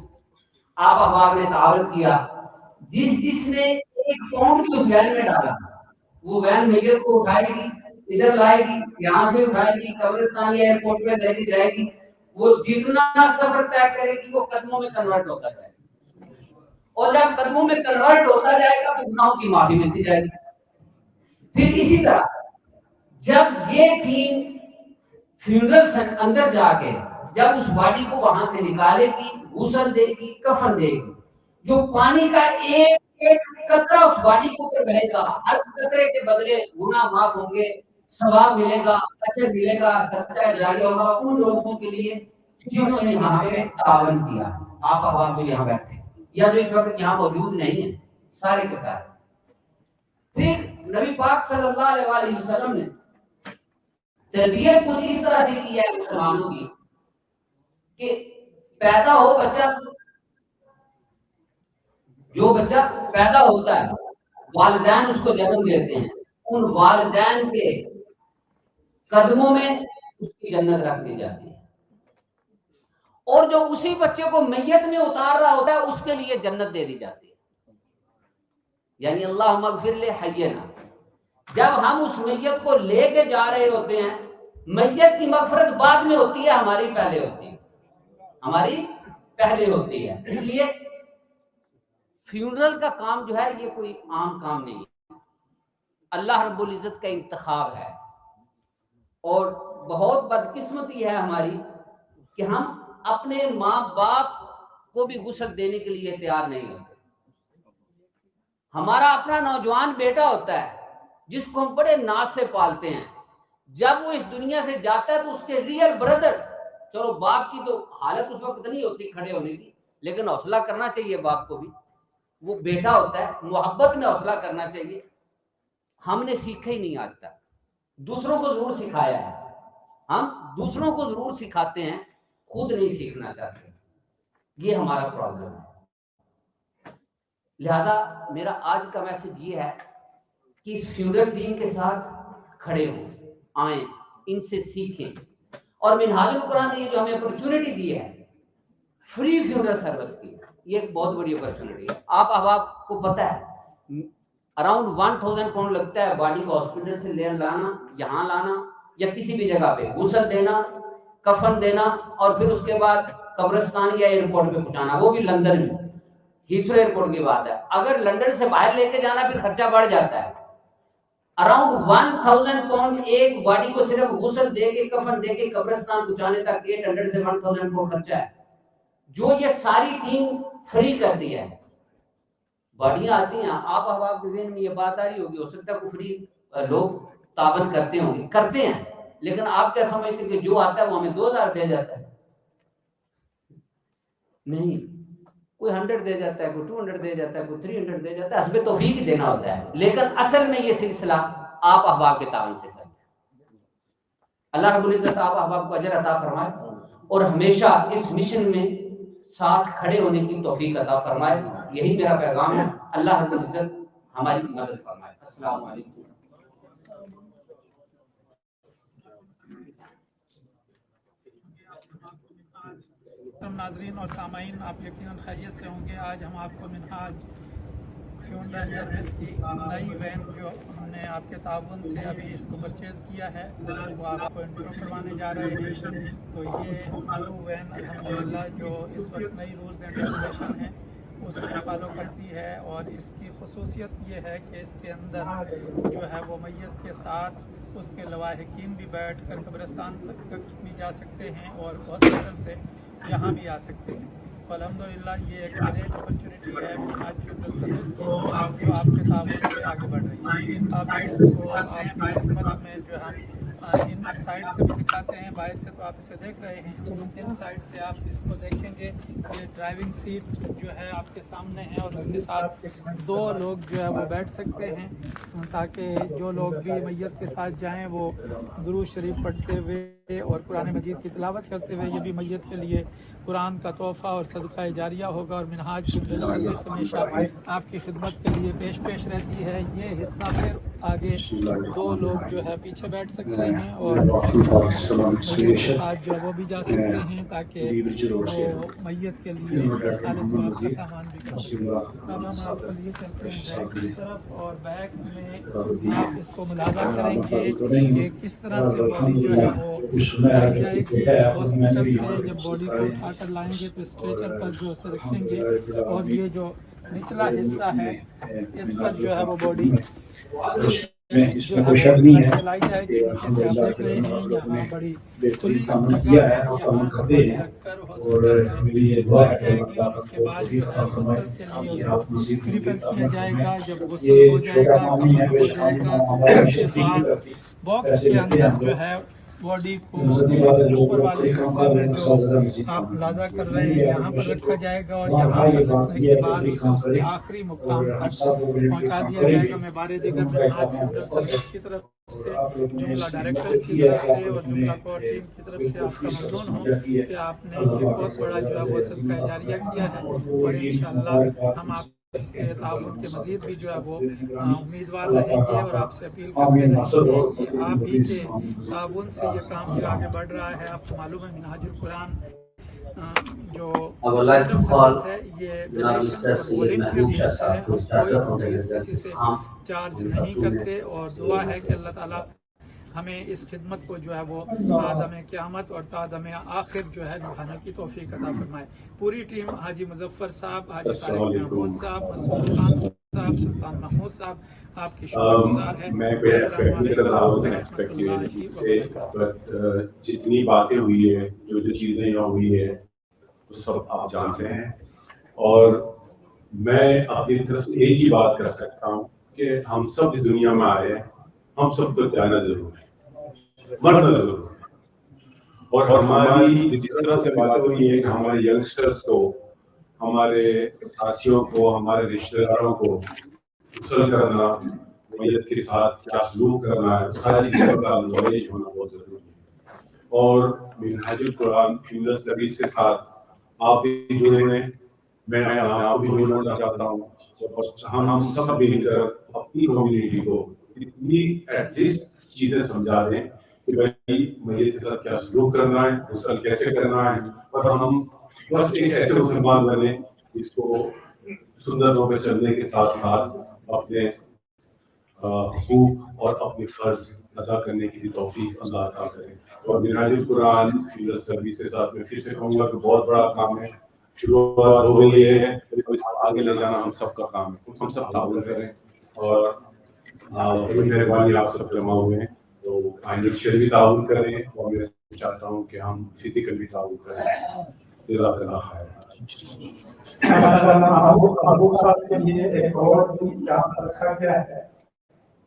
آپ احباب نے تعاون کیا، جس نے 1 پاؤنڈ بھی اس وین میں ڈالا، وہ وین میت کو اٹھائے گی، ادھر لائے گی، یہاں سے اٹھائے گی، قبرستان یا ایئرپورٹ پہ لے کے جائے گی، وہ جتنا سفر طے کرے گی وہ قدموں میں کنورٹ ہوتا جائے گا، اور جب قدموں میں کنورٹ ہوتا جائے گا تو گناہوں کی معافی ملتی جائے گی۔ پھر اسی طرح جب یہ ٹیم فیونرل سے اندر جا کے جب اس باڈی کو وہاں سے نکالے گی، غسل دے گی، کفن دے گی، جو پانی کا ایک ایک قطرہ اس باڈی کے اوپر بہے گا، ہر قطرے کے بدلے گناہ معاف ہوں گے، ثواب ملے گا، اجر ملے گا، صدقہ جاری ہوگا ان لوگوں کے لیے جنہوں نے یہاں پہ تعاون کیا۔ آپ احباب جو یہاں بیٹھے یا جو اس وقت یہاں موجود نہیں ہیں، سارے کے سارے۔ پھر نبی پاک صلی اللہ علیہ وسلم نے تربیت کچھ اس طرح سے کی ہے مسلمانوں کی کہ پیدا ہو بچہ، جو بچہ پیدا ہوتا ہے والدین اس کو جنم دیتے ہیں، ان والدین کے قدموں میں اس کی جنت رکھ دی جاتی ہے، اور جو اسی بچے کو میت میں اتار رہا ہوتا ہے اس کے لیے جنت دے دی جاتی ہے۔ یعنی اللہم اغفر لحینا، جب ہم اس میت کو لے کے جا رہے ہوتے ہیں، میت کی مغفرت بعد میں ہوتی ہے، ہماری پہلے ہوتی ہے، ہماری پہلے ہوتی ہے۔ اس لیے فیونرل کا کام جو ہے یہ کوئی عام کام نہیں ہے، اللہ رب العزت کا انتخاب ہے، اور بہت بدقسمتی ہے ہماری کہ ہم اپنے ماں باپ کو بھی غسل دینے کے لیے تیار نہیں ہوتے۔ ہمارا اپنا نوجوان بیٹا ہوتا ہے جس کو ہم بڑے ناز سے پالتے ہیں، جب وہ اس دنیا سے جاتا ہے تو اس کے ریئل بردر، چلو باپ کی تو حالت اس وقت نہیں ہوتی کھڑے ہونے کی، لیکن حوصلہ کرنا چاہیے باپ کو بھی، وہ بیٹا ہوتا ہے، محبت میں حوصلہ کرنا چاہیے۔ ہم نے سیکھا ہی نہیں آج تک، دوسروں کو ضرور سکھایا ہے، ہم دوسروں کو ضرور سکھاتے ہیں، خود نہیں سیکھنا چاہتے، یہ ہمارا پرابلم ہے۔ لہذا میرا آج کا میسج یہ ہے کہ اس فیونرل ٹیم کے ساتھ کھڑے ہوں، آئیں، ان سے سیکھیں، اور منہاج القرآن نے جو ہمیں اپرچونٹی دی ہے فری فیونرل سروس کی، یہ ایک بہت بڑی اپرچونٹی ہے۔ آپ احباب کو پتہ ہے اراؤنڈ 1000 پاؤنڈ لگتا ہے باڈی کو ہاسپٹل سے لے لانا، یہاں لانا، یا کسی بھی جگہ پہ غسل دینا، کفن دینا، اور پھر اس کے بعد قبرستان یا ایئرپورٹ پہ پہنچانا، وہ بھی لندن میں، ہیتھرو ایئرپورٹ کی بات ہے۔ اگر لندن سے باہر لے کے جانا پھر خرچہ بڑھ جاتا ہے، اراؤنڈ 1000 پاؤنڈ ایک باڈی کو صرف غسل دے کے کفن دے کے قبرستان پہنچانے تک 800 سے 1000 پاؤنڈ خرچہ ہے، جو یہ ساری ٹیم فری کرتی ہے۔ باڈیاں آتی ہیں، آپ احباب کے ذہن میں یہ بات آ رہی ہوگی، ہو سکتا ہے کوئی فری لوگ تعاون کرتے ہوں گے، کرتے ہیں، لیکن آپ کیا سمجھتے کہ جو آتا ہے وہ ہمیں 2000 دے جاتا ہے؟ نہیں، کوئی 100 دے جاتا ہے، کوئی 200 دے جاتا ہے، کوئی 300 دے جاتا ہے، حسب توفیق دینا ہوتا ہے، لیکن اصل میں یہ سلسلہ آپ احباب کے تعاون سے چلتا ہے۔ اللہ رب العزت آپ احباب کو اجر عطا فرمائے اور ہمیشہ اس مشن میں ساتھ کھڑے ہونے کی توفیق عطا فرمائے. یہی میرا پیغام ہے. اللہ رب العزت ہماری مدد فرمائے. السلام علیکم. ناظرین اور سامعین، آپ یقیناً خیریت سے ہوں گے. آج ہم آپ کو منہاج فیونڈر سروس کی نئی وین جو ہم نے آپ کے تعاون سے ابھی اس کو پرچیز کیا ہے تو اس کو آپ کو انٹرو کروانے جا رہے ہیں. تو یہ نیو وین الحمدللہ جو اس وقت نئی رولز اینڈ ریگولیشن ہیں اس کو فالو کرتی ہے، اور اس کی خصوصیت یہ ہے کہ اس کے اندر جو ہے وہ میت کے ساتھ اس کے لواحقین بھی بیٹھ کر قبرستان تک بھی جا سکتے ہیں اور ہاسپٹل سے یہاں بھی آ سکتے ہیں. تو الحمدللہ یہ ایک گریٹ اپرچونٹی ہے منہاج فیونڈر سروس کی جو آپ کے تعاون سے آگے بڑھ رہی ہے. اب اس کو آپ کی خدمت میں جو ہم ان سائڈ سے بھی دکھاتے ہیں. باہر سے تو آپ اسے دیکھ رہے ہیں، ان سائڈ سے آپ اس کو دیکھیں گے. یہ ڈرائیونگ سیٹ جو ہے آپ کے سامنے ہے اور اس کے ساتھ 2 لوگ جو ہے وہ بیٹھ سکتے ہیں تاکہ جو لوگ بھی میت کے ساتھ جائیں وہ درود شریف پڑھتے ہوئے اور قرآن مجید کی تلاوت کرتے ہوئے، یہ بھی میت کے لیے قرآن کا تحفہ اور صدقہ جاریہ ہوگا. اور منہاج فیونڈر سروس ہمیشہ آپ کی خدمت کے لیے پیش رہتی ہے. یہ حصہ پھر آگے 2 لوگ جو ہے پیچھے بیٹھ سکتے ہیں اور میت کے ساتھ جو ہے وہ بھی جا سکتے ہیں تاکہ وہ میت کے لیے ایصال ثواب کا سامان بھی کر سکیں. اب ہم آپ کو لیے چلتے ہیں بیک کی طرف، اور بیک میں آپ اس کو ملاحظہ کریں گے کہ کس طرح سے باڈی جو ہے وہ لائی جائے گی. ہاسپٹل سے جب باڈی کو اٹھا کر لائیں گے تو اسٹریچر پر جو اسے رکھیں گے، اور یہ جو نچلا حصہ ہے اس پر جو ہے وہ باڈی جو ہے وہ لائی جائے گی. نیچے سے آپ دیکھ رہے ہیں یہاں بڑی کھلی جگہ ہے، یہاں باڈی رکھ کر ہاسپٹل سے لائی جائے گی اور اس کے بعد جو ہے غسل کے لیے اس کو پریپیئر کیا جائے گا. جب غسل ہو جائے گا، کفن ہو جائے گا، اس کے بعد باکس کے اندر جو ہے باڈی کو اس اوپر والے حصے میں جو آپ ملاحظہ کر رہے ہیں یہاں پر رکھا جائے گا، اور یہاں پر رکھنے کے بعد اسے اس کے آخری مقام تک پہنچا دیا جائے گا. میں بار دیگر منہاج فیونڈر سروس کی طرف سے، جملہ ڈائریکٹرز کی طرف سے اور جملہ کور ٹیم کی طرف سے آپ کا ممنون ہوں کہ آپ نے ایک بہت بڑا جو ہے وہ صدقہ جاریہ کیا ہے. اور انشاءاللہ ہم آپ کے تعاون کے مزید بھی جو ہے وہ امیدوار رہیں گے اور آپ سے اپیل کرتے رہیں گے. یہ آپ ہی کے تعاون سے یہ کام جو آگے بڑھ رہا ہے. آپ کو معلوم ہے منہاج-ال-قرآن جو فیونڈر سروس ہے یہ ڈونیشن اور والنٹیئر بیس ہے. ہم کوئی چیز کسی سے چارج نہیں کرتے، اور دعا ہے کہ اللہ تعالیٰ ہمیں اس خدمت کو جو ہے وہ آدم قیامت اور تادم آخر جو ہے نبھانے کی توفیق عطا فرمائے. پوری ٹیم حاجی مظفر صاحب، حاجی طارق محمود صاحب، مسعود خان صاحب، سلطان محمود صاحب آپ کی شکر گزار ہے. میں کوئی ایکسپیکٹ نہیں کر رہا ہوں ایکسپیکٹ کیے سے، بٹ جتنی باتیں ہوئی ہے، جو چیزیں یہاں ہوئی ہے وہ سب آپ جانتے ہیں. اور میں اپنی طرف سے ایک ہی بات کر سکتا ہوں کہ ہم سب اس دنیا میں آئے ہیں، ہم سب کو جانا ضرور ہے، مرنا ضرور ہے. اور ہماری جس طرح سے باتیں ہوئی ہے کہ ہمارے ینگسٹرز کو، ہمارے ساتھیوں کو، ہمارے رشتہ داروں کو غسل کرنا، میت کے ساتھ کیا سلوک کرنا ہے، ساری چیزوں کا نالج ہونا بہت ضروری ہے. اور منہاج القرآن فیونڈر سروس کے ساتھ آپ بھی جڑے ہیں، میں آپ بھی جڑنا چاہتا ہوں. اور ہم سب مل کر اپنی کمیونٹی کو اتنی ایٹ لیسٹ چیزیں سمجھا دیں کہ بھائی میت کے ساتھ کیا سلوک کرنا ہے، غسل کیسے کرنا ہے، اور ہم بس ایک ایسے مسلمان بنے جس کو سنتوں پہ چلنے کے ساتھ ساتھ اپنے حقوق اور اپنے فرض ادا کرنے کی بھی توفیق اللہ عطا کرے. اور منہاج القرآن فیونڈر سروس کے ساتھ میں پھر سے کہوں گا کہ بہت بڑا کام ہے، شروعات ہو گئی ہے، اس کو آگے لے جانا ہم سب کا کام ہے. ہم سب تعاون کریں، اور بڑی مہربانی آپ سب جمع ہوئے ہیں تو فائنینشیل بھی تعاون کریں، اور میں چاہتا ہوں کہ ہم فزیکل بھی تعاون کریں. جزاک اللہ خیر. ابو صاحب کے لیے ایک اور بھی یہاں رکھا گیا ہے.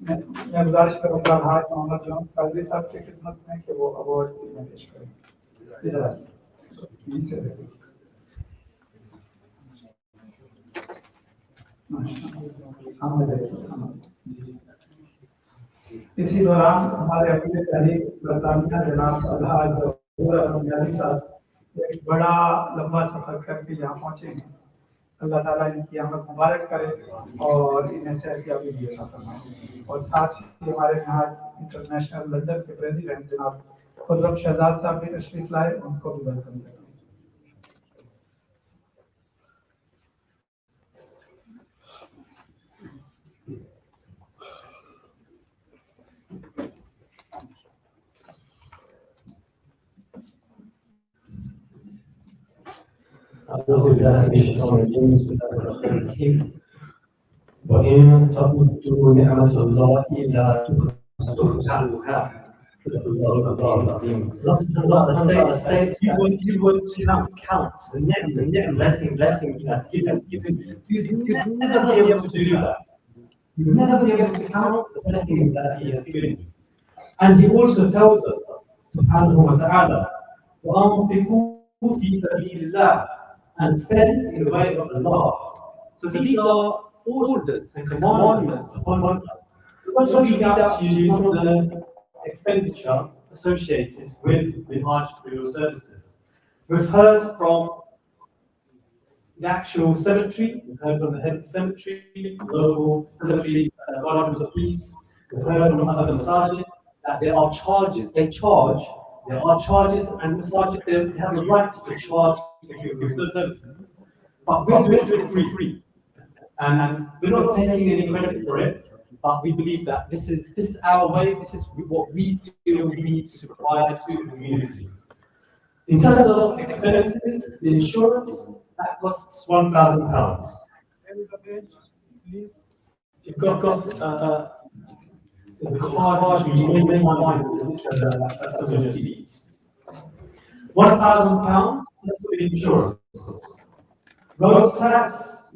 میں گزارش کروں گا حاج محمد جون قادری صاحب کی خدمت میں کہ وہ اوارڈ بھی پیش کریں. سامنے دیکھیے. इसी दौरान हमारे अपने तहरीक बरतानिया जनाब अलहाज ज़हूर अहमद साहब एक बड़ा लंबा सफर करके यहाँ पहुँचे हैं। अल्लाह ताला इनकी आमद मुबारक करे और इन्हें सेहतयाबी भी अता फरमाए। और साथ ही हमारे मिनहाज इंटरनेशनल लंदन के प्रेसिडेंट जनाब खुर्रम शहजाद साहब भी तशरीफ लाए, उनको भी वेलकम करते हैं। أعوذ بالله من الشيطان الرجيم بسم الله الرحمن الرحيم وإن تعدوا نعمة الله لا تحصوها صدق الله العظيم. Allah states you would count the blessings that's given. You'd never be able to do that. You'd never be able to count the blessings that He has given you. And He also tells us, subhanahu wa ta'ala, وَأَنْفِقُوا فِي سَبِيلِ اللَّهِ, and spend in the way of Allah. So these are orders and commandments upon us. What we read out to you some of the expenditure associated with Minhaj services. We've heard from the actual cemetery, we've heard from the head of the cemetery, local cemetery, gardens of peace. We've heard from other masajid that there are charges, there are charges, and masajid, they have the right to charge for services. But we're doing it free. And we're not taking any credit for it, but we believe that this is our way, this is what we feel we need to provide to the community. In terms of expenses, the insurance, that costs £1,000. You've got there's a card which you may find some of your seats. £1,000, that's for the insurance. Road tax,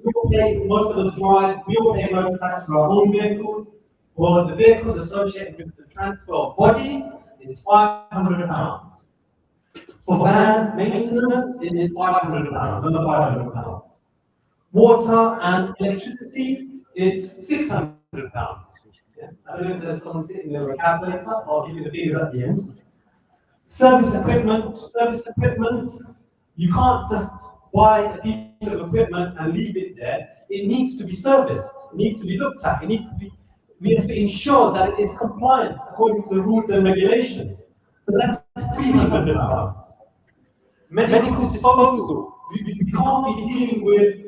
we will pay most of the time, we will pay road tax for our own vehicles, or the vehicles associated with the transfer of bodies, it's £500. For van maintenance, it is £500, another £500. Water and electricity, it's £600. Yeah. I don't know if there's someone sitting there with a calculator, I'll give you the figures at the end. Service equipment, you can't just buy a piece of equipment and leave it there. It needs to be serviced, it needs to be looked at, we have to ensure that it is compliant according to the rules and regulations. So that's £300. Medical disposal, we can't be dealing with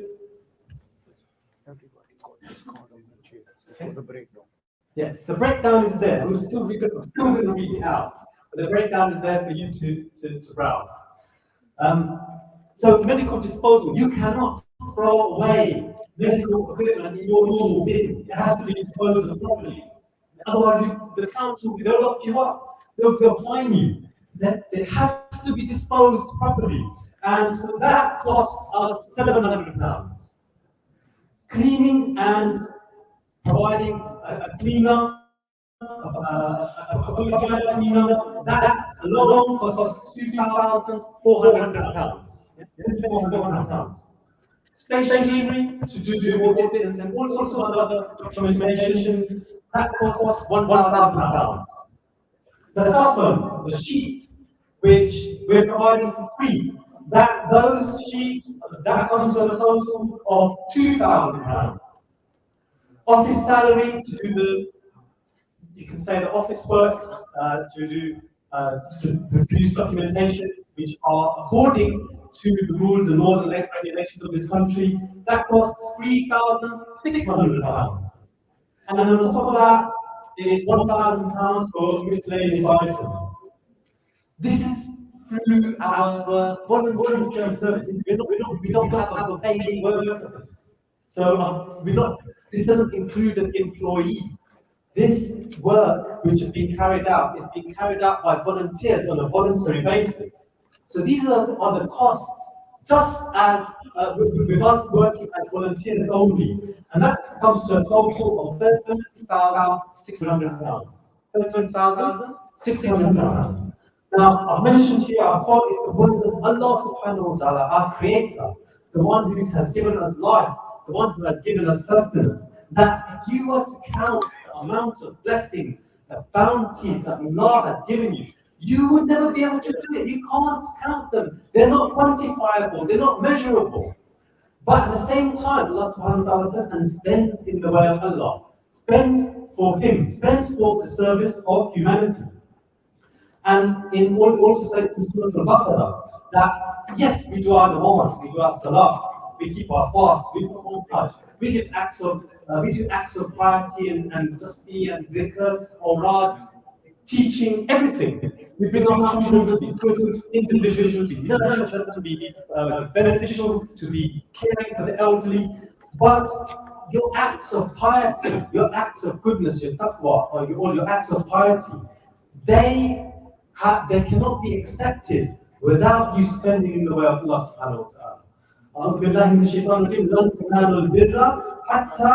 the breakdown is there. I'm still going to read it out. But the breakdown is there for you to browse. So medical disposal, you cannot throw away medical equipment in your normal bin. It has to be disposed of properly. Otherwise, the council, they'll lock you up. They'll fine you. It has to be disposed properly. And that costs us £700. Cleaning and providing a cleaner, a qualified cleaner, that alone costs us £2,400. £400. Stationery to do audits and all sorts of other documentations, that costs £1,000. The coffin, the sheet, which we're providing for free, those sheets, that comes to a total of £2,000. Office salary to do you can say the office work, to produce documentation which are according to the rules and laws and regulations of this country, that costs £3,600. And then on top of that, it is £1,000 for miscellaneous items. This is through our voluntary services. We don't have a paid workers. So this doesn't include an employee. This work which is being carried out is being carried out by volunteers on a voluntary basis. So these are the costs, just as with us working as volunteers only. And that comes to a total of £13,600. £13,600. Now, I've mentioned here, I've quoted the words of Allah subhanahu wa ta'ala, our creator, the one who has given us life, the one who has given us sustenance, that if you were to count the amount of blessings the bounties that Allah has given you, you would never be able to do it. You can't count them. They're not quantifiable. They're not measurable. But at the same time, Allah subhanahu wa ta'ala says, and spend in the way of Allah. Spend for Him. Spend for the service of humanity. And in also says in Surah Al-Baqarah that yes, we do our namaz, we do our salah, we keep our fast, we perform hajj, we do acts of piety and tasbih and dhikr, awrad, teaching, everything. We bring our children to be good individuals, to be nurtured, to be beneficial, to be caring for the elderly. But your acts of piety, your acts of goodness, your taqwa, or your acts of piety, they cannot be accepted without you spending in the way of Allah subhanahu wa ta'ala. أعوذ بالله من الشيطان الرجيم لن تنالوا البر حتى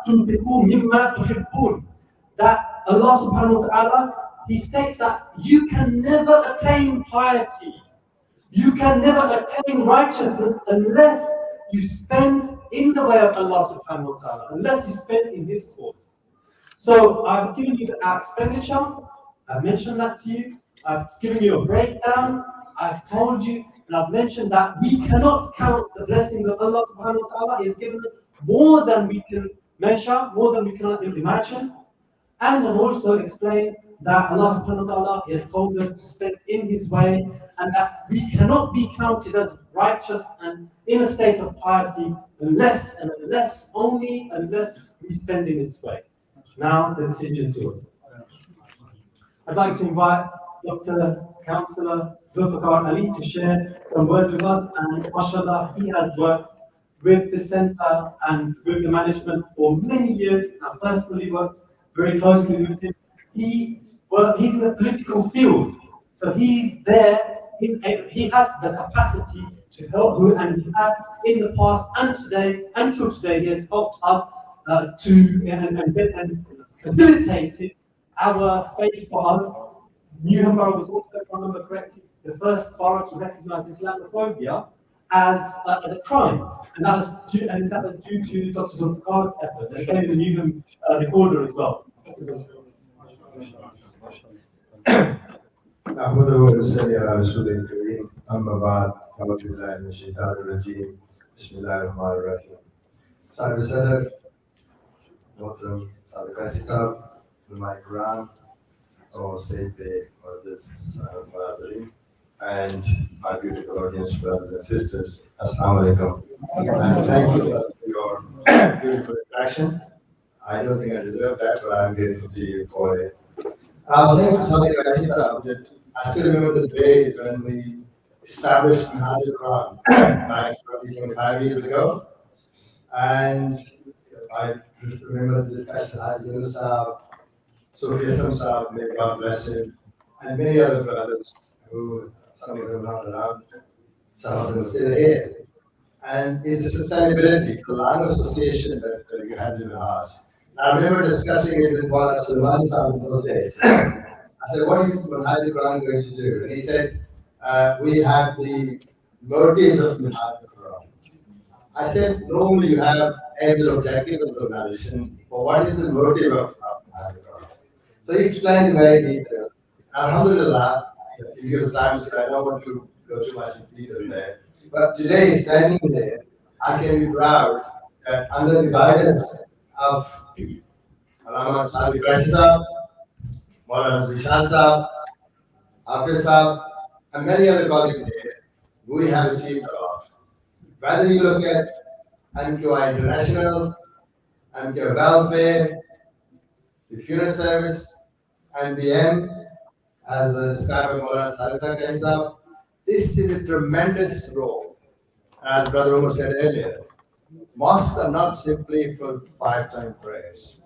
تنفقوا مما تحبون. That Allah subhanahu wa ta'ala, He states that you can never attain piety, you can never attain righteousness unless you spend in the way of Allah subhanahu wa ta'ala, unless you spend in His cause. So I've given you the expenditure, I've mentioned that to you, I've given you a breakdown, I've told you, and I've mentioned that we cannot count the blessings of Allah subhanahu wa ta'ala. He has given us more than we can measure, more than we can imagine. And I've also explained that Allah subhanahu wa ta'ala has told us to spend in His way, and that we cannot be counted as righteous and in a state of piety unless we spend in His way. Now the decision is yours. I'd like to invite Dr. Councillor Zulfikar Ali to share some words with us, and mashallah, he has worked with the centre and with the management for many years. I personally worked very closely with him. He's in the political field, so he's there. He has the capacity to help, and he has in the past and today, until today, he has helped us and facilitated our faith for us. Newham Borough was also, if I remember correctly, the first borough to recognise Islamophobia as a crime, and that was due to Dr. Zulfikar's efforts, and came in the Newham Recorder as well. نحمده ونصلي على رسوله الكريم أما بعد أعوذ بالله من الشيطان الرجيم بسم الله الرحمن الرحيم. صاحب الصدر محترم صادق قاسم صاحب Minhaj-ul-Quran or State Day and my beautiful audience, brothers and sisters, Assalamu alaikum. And thank you for your beautiful interaction. I don't think I deserve that, but I'm grateful to you for it. I was saying to Sadiq Raji Sahab that I still remember the days when we established Minhaj-ul-Quran back probably 25 years ago. And I remember the discussion I had with Sahab, Sophia Sahab, may God bless him, and many other brothers who, some of them not around, some of them are still here. And it's the sustainability, it's the land association that you had in the heart. I remember discussing it with Wala Sulman Sahab in those days. I said, what is Minhaj-ul-Quran going to do? And he said, we have the motives of Minhaj-ul-Quran. I said, normally you have aims and objectives of the organization, but what is the motive of Minhaj-ul-Quran? So he explained in very detail. Alhamdulillah, if you give time, so I don't want to go too much in detail there. But today, standing there, I can be proud that under the guidance of Alama Sadiq Rashi Sahab, Maulana Zishan Sahab, Hafiz Sahab, and many other colleagues here, we have achieved a lot. Whether you look at MQI International, MQI Welfare, the funeral service, NBM, as described by Maulana Sadiq Sahab, this is a tremendous role. As Brother Umar said earlier, mosques are not simply for 5-time prayers.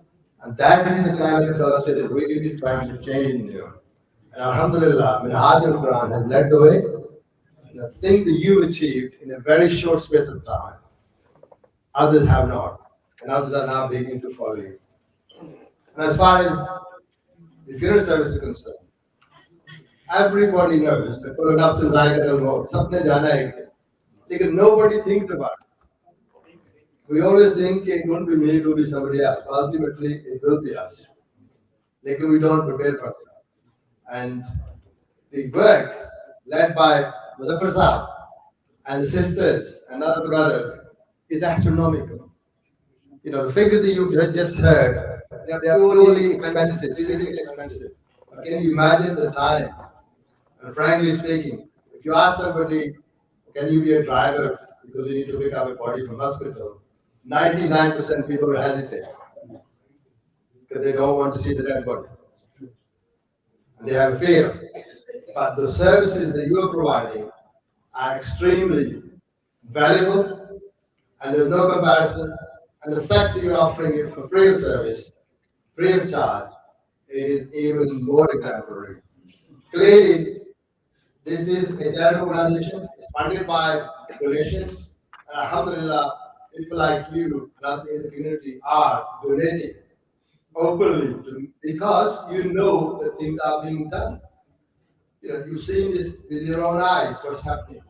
And that is the kind of culture that we will be trying to change in New. And Alhamdulillah, Minhaj-ul-Quran has led the way. The thing that you achieved in a very short space of time, others have not. And others are now beginning to follow you. And as far as the funeral service is concerned, everybody knows that for nafs al-za'iqat al-maut, sabne jana hai, because nobody thinks about it. We always think it won't be me, it will be somebody else. Ultimately, it will be us. Like we don't prepare for ourselves. And the work led by Muzaffar Saab and the sisters and other brothers is astronomical. You know, the figure that you had just heard, they are purely expensive, really expensive. But can you imagine the time? And frankly speaking, if you ask somebody, can you be a driver because you need to pick up a body from hospital, 99% people will hesitate because they don't want to see the dead body. And they have a fear. But the services that you are providing are extremely valuable, and there's no comparison. And the fact that you're offering it for free of service, free of charge, it is even more exemplary. Clearly, this is a charitable organization. It's funded by donations. And alhamdulillah, people like you and others in the community are donating openly because you know that things are being done. You know, you've seen this with your own eyes, what's happening.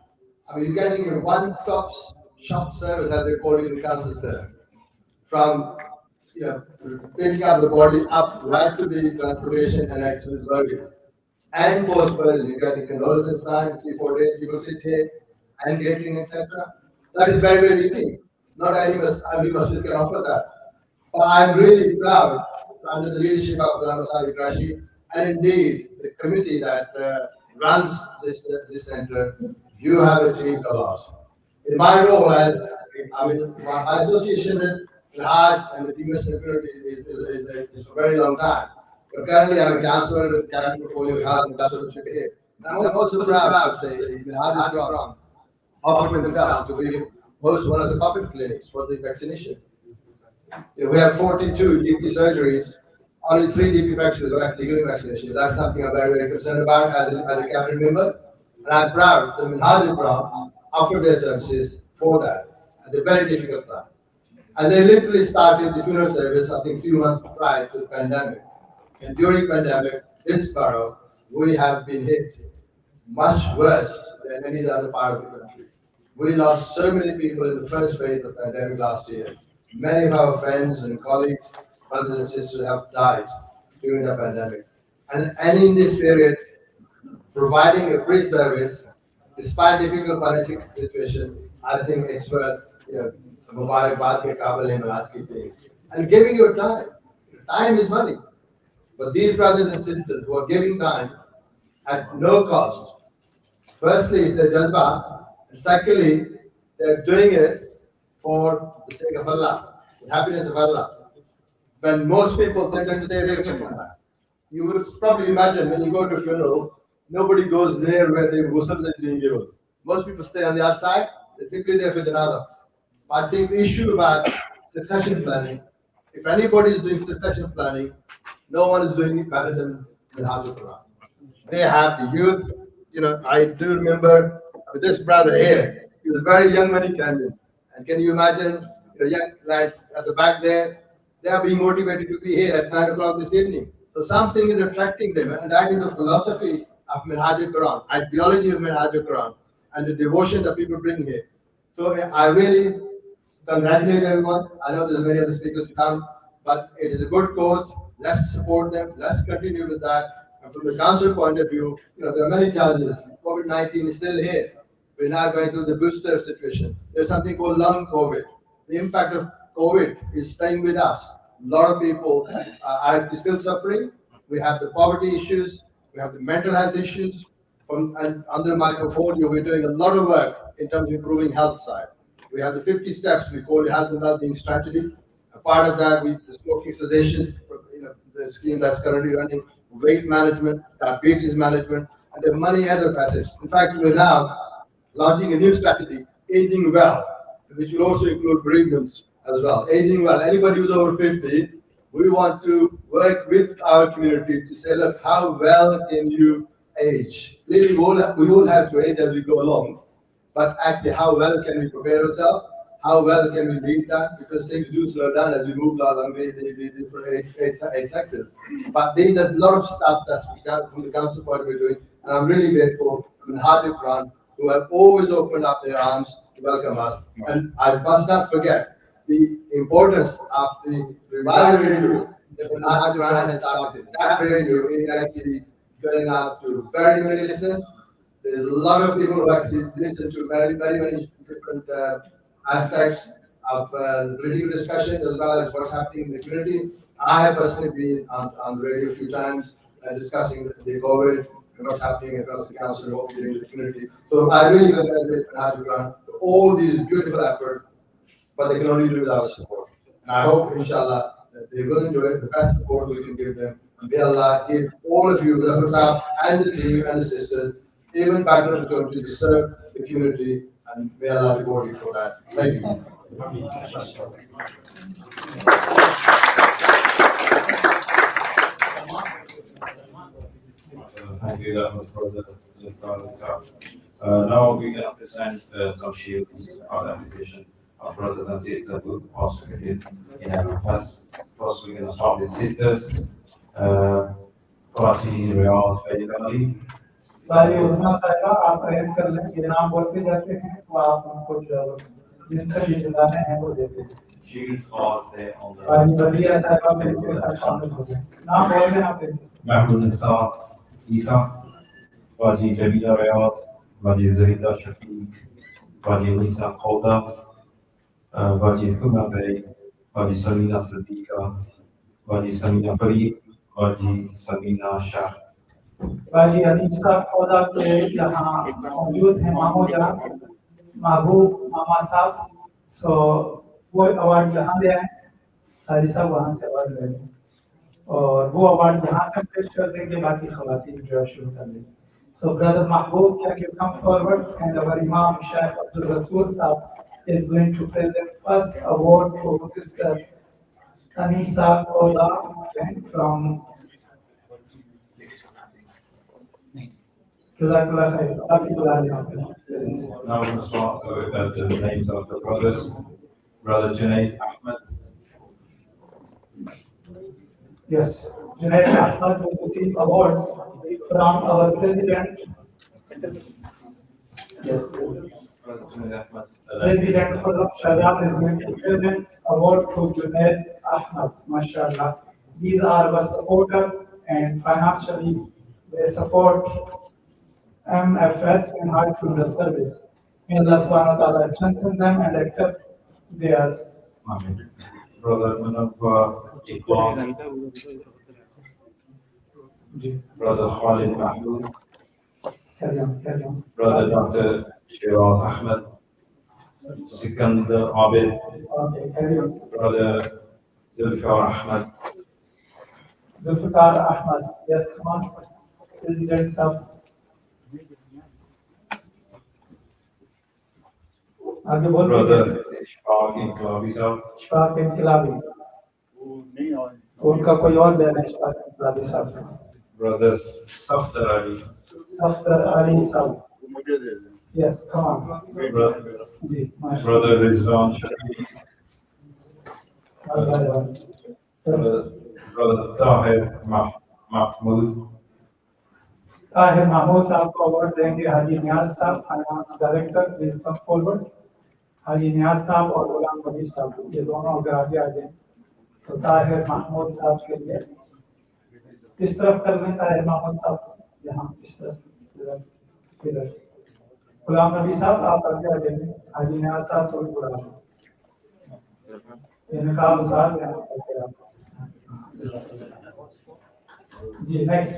I mean, you're getting a one-stop shop service, as they call it in cancer center, from picking up the body up right to the transportation and actually burial. And post-burial, you get the condolences time, 3-4 days, people sit here and getting, etc. That is very, very unique. Not every masjid can offer that. But I'm really proud, under the leadership of Dr. Sadiq Rashid, and indeed the committee that runs this center, you have achieved a lot. In my role as, my association with Minhaj and the Muslim community is a very long time. But currently I'm a counselor with the Cabinet Portfolio of Health and Fellowship here. And I'm also proud to say that Minhaj-ul-Quran offered himself to be host one of the puppet clinics for the vaccination. We have 42 GP surgeries, only 3 GP practices are actually giving vaccination. That's something I'm very, very concerned about as a cabinet member. And I'm proud that Minhaj-ul-Quran offered their services for that at a very difficult time. And they literally started the funeral service, I think, a few months prior to the pandemic. And during pandemic, this borough, we have been hit much worse than any other part of the country. We lost so many people in the first phase of the pandemic last year. Many of our friends and colleagues, brothers and sisters have died during the pandemic. And in this period, providing a free service, despite difficult financial situation, I think it's worth, Mubarak ke Kabul hai Minhaj ki team. And giving your time. Time is money. But these brothers and sisters who are giving time at no cost, firstly, it's their jazba, and secondly, they're doing it for the sake of Allah, the happiness of Allah. When most people tend to stay away from that, you would probably imagine when you go to a funeral, nobody goes near where the ghusl is being given. Most people stay on the outside, they're simply there for janazah. I think the issue about succession planning, if anybody is doing succession planning, no one is doing it better than Minhaj-ul-Quran. They have the youth. I do remember with this brother here, he was very young when he came in. And can you imagine, young lads at the back there, they are being motivated to be here at 9 o'clock this evening. So something is attracting them, and that is the philosophy of Minhaj-ul-Quran, ideology of Minhaj-ul-Quran, and the devotion that people bring here. So I really congratulate everyone. I know there's many other speakers to come, but it is a good cause. Let's support them. Let's continue with that. And from the council point of view, there are many challenges. COVID-19 is still here. We're now going through the booster situation. There's something called long COVID. The impact of COVID is staying with us. A lot of people are still suffering. We have the poverty issues. We have the mental health issues. And under my portfolio, we're doing a lot of work in terms of improving health side. We have the 50 steps we call the health and well-being strategy. A part of that, the smoking cessation, the scheme that's currently running, weight management, diabetes management, and there are many other facets. In fact, we're now launching a new strategy, aging well, which will also include bereavement as well. Aging well, anybody who's over 50, we want to work with our community to say, look, how well can you age? Clearly, we won't have to age as we go along, but actually, how well can we prepare ourselves? How well can we lead that? Because things do slow down as we move along the different age sectors. But there's a lot of stuff that from the council point we're doing, and I'm really grateful to Minhaj-ul-Quran, who have always opened up their arms to welcome us. And I must not forget, the importance of the revival radio that Minhaj-ul-Quran has started. That radio is actually going out to very many listeners. There's a lot of people who actually listen to very many different aspects of the political discussion as well as what's happening in the community. I have personally been on the radio a few times discussing the COVID and what's happening across the council and what we're doing in the community. So I really congratulate Minhaj-ul-Quran for all these beautiful efforts, but they can only do without support. And I hope, inshallah, that they will enjoy the best support we can give them. And may Allah give all of you, the Hussab and the team and the sisters, even better opportunity to serve the community, and may Allah reward you for that. Thank you. Thank you very much for the talk. Now we can present some shields of the appreciation of brothers and sisters who participated in our first. First, we're going to start with sisters. Party Real Federali. सारी योजना साहिबा आप arrange कर लें, ये नाम बोलते जाते हैं तो आप उनको जिनसे भी जुड़ाने हैं वो देते हैं। Shields are there on the. सारी बलिया साहिबा मेरे के साथ शामिल हो गए। नाम बोल दें आप एक। Mahmoud Nisa, Isa, Baji Jamila Rayat, Baji Zahida Shafiq, Baji Lisa Khoda, Baji Huma Bey, Baji Samina Sadiqa, Baji Samina Farid, Baji Samina Shah. बाजी अनीसा खोदा के यहाँ मौजूद हैं मामू जनाब महबूब मामा साहब, सो वो अवार्ड यहाँ ले आए, सारी साहब वहाँ से अवार्ड ले लें और वो अवार्ड यहाँ से पेश कर देंगे, बाकी खवातीन जो शुरू कर लेंगे। So brother Mahbub, can you come forward, and our Imam Sheikh Abdul Rasul Sahab is going to present first award to Sister Anisa Khoda from Now we're going to start with the names of the brothers. Brother Junaid Ahmed. Yes, Junaid Ahmed will receive award from our president. Yes. Brother Junaid Ahmed. President Shahzad is going to present award to Junaid Ahmed. MashaAllah. These are our supporters and financially they support MFS and Heart Funeral Service. May Allah subhanahu wa ta'ala strengthen them and accept their. Amen. Brother Minhaj Iqbal. Brother Khalid Mahmoud. Carry on. Brother Dr. Shiraz Ahmed. Sikandar Abid. Okay, carry on. Brother Zulfikar Ahmed. Zulfikar Ahmed. Yes, come on. President Sahab. आगे बोल। Brother Ishfaq Inqilabi Sahab. Ishfaq इनकलाबी। उनका कोई और देना है इशफाक इनकलाबी साहब। Brothers Safdar Ali. Safdar Ali साहब। Yes, come on. Brother, जी, माशाल्लाह। Brother Rizwan Shafiq. Brother Tahir Mahmoud. Tahir Mahmood साहब को अवार्ड देंगे Haji Niaz Sahab, finance director, please come forward. Haji Niaz Sahab और गुलाम नबी साहब, ये दोनों अगर आगे आ जाएं तो ताहिर महमूद साहब के लिए इस तरफ कर लें। ताहिर महमूद साहब यहाँ इस तरफ, इधर गुलाम नबी साहब आप आगे आ जाएंगे। हाजी नियाज साहब को भी बुला लें, इनका उतार लें। जी, next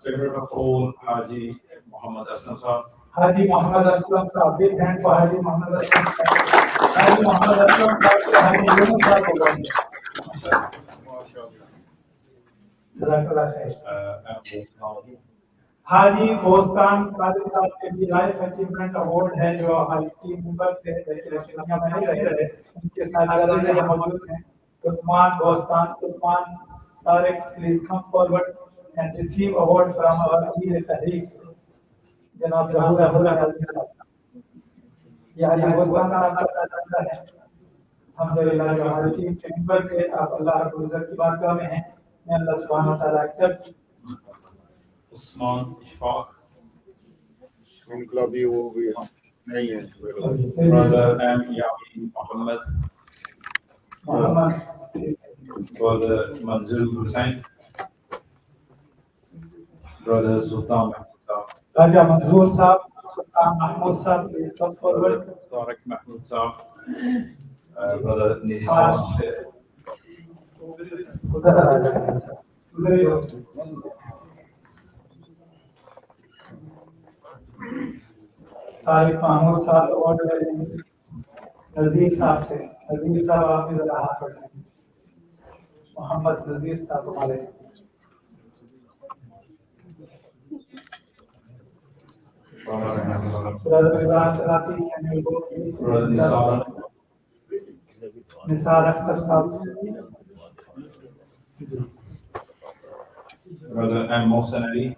Favorite of all, Haji Muhammad Aslam Sahab. Haji Muhammad Aslam Sahab, big hand for Haji Muhammad Aslam Sahab. Haji Muhammad Aslam साहब को हाजी यूनुस साहब को बोलिए। जज़ाकल्लाह खैर। हाजी बोस्तान कादिर साहब के लिए लाइफ अचीवमेंट अवार्ड है जो हमारी टीम मेंबर थे, लेकिन दुनिया में नहीं रहे, उनके साथ यहाँ मौजूद हैं। Usman Bostan, Usman Tariq, please come forward and receive award from our Amir Tahreek, जनाब जहांगीर अहमद साहब। ये हाजी बोस्तान साहब का साथ है। अल्हम्दुलिल्लाह जो हमारी टीम के मेंबर थे, आप अल्लाह रब्बुल इज्जत की बारगाह में हैं। May Allah subhanahu wa ta'ala accept. Usman Ishfaq. इनकलाबी वो भी नहीं है। Brother M. Yamin Muhammad. Muhammad Brother Minhaj-ul-Quran, Brother Sultan Mahmud, Raja Manzoor Saab, Sultan Mahmud Saab, please come Brother forward. Tariq Mahmud Saab, Brother Nizam Sheikh, उधर आ जाइए sir, उधर ही रहो। तारिक महमूद साहब award लेंगे नजीर साहब से। नजीर साहब आप भी जरा हाथ बढ़ाएं। मोहम्मद नजीर साहब हमारे ब्रदर इमरान राती can you go please? Brother Nisar, Nisar Akhtar साहब Brother M. Mohsen Ali,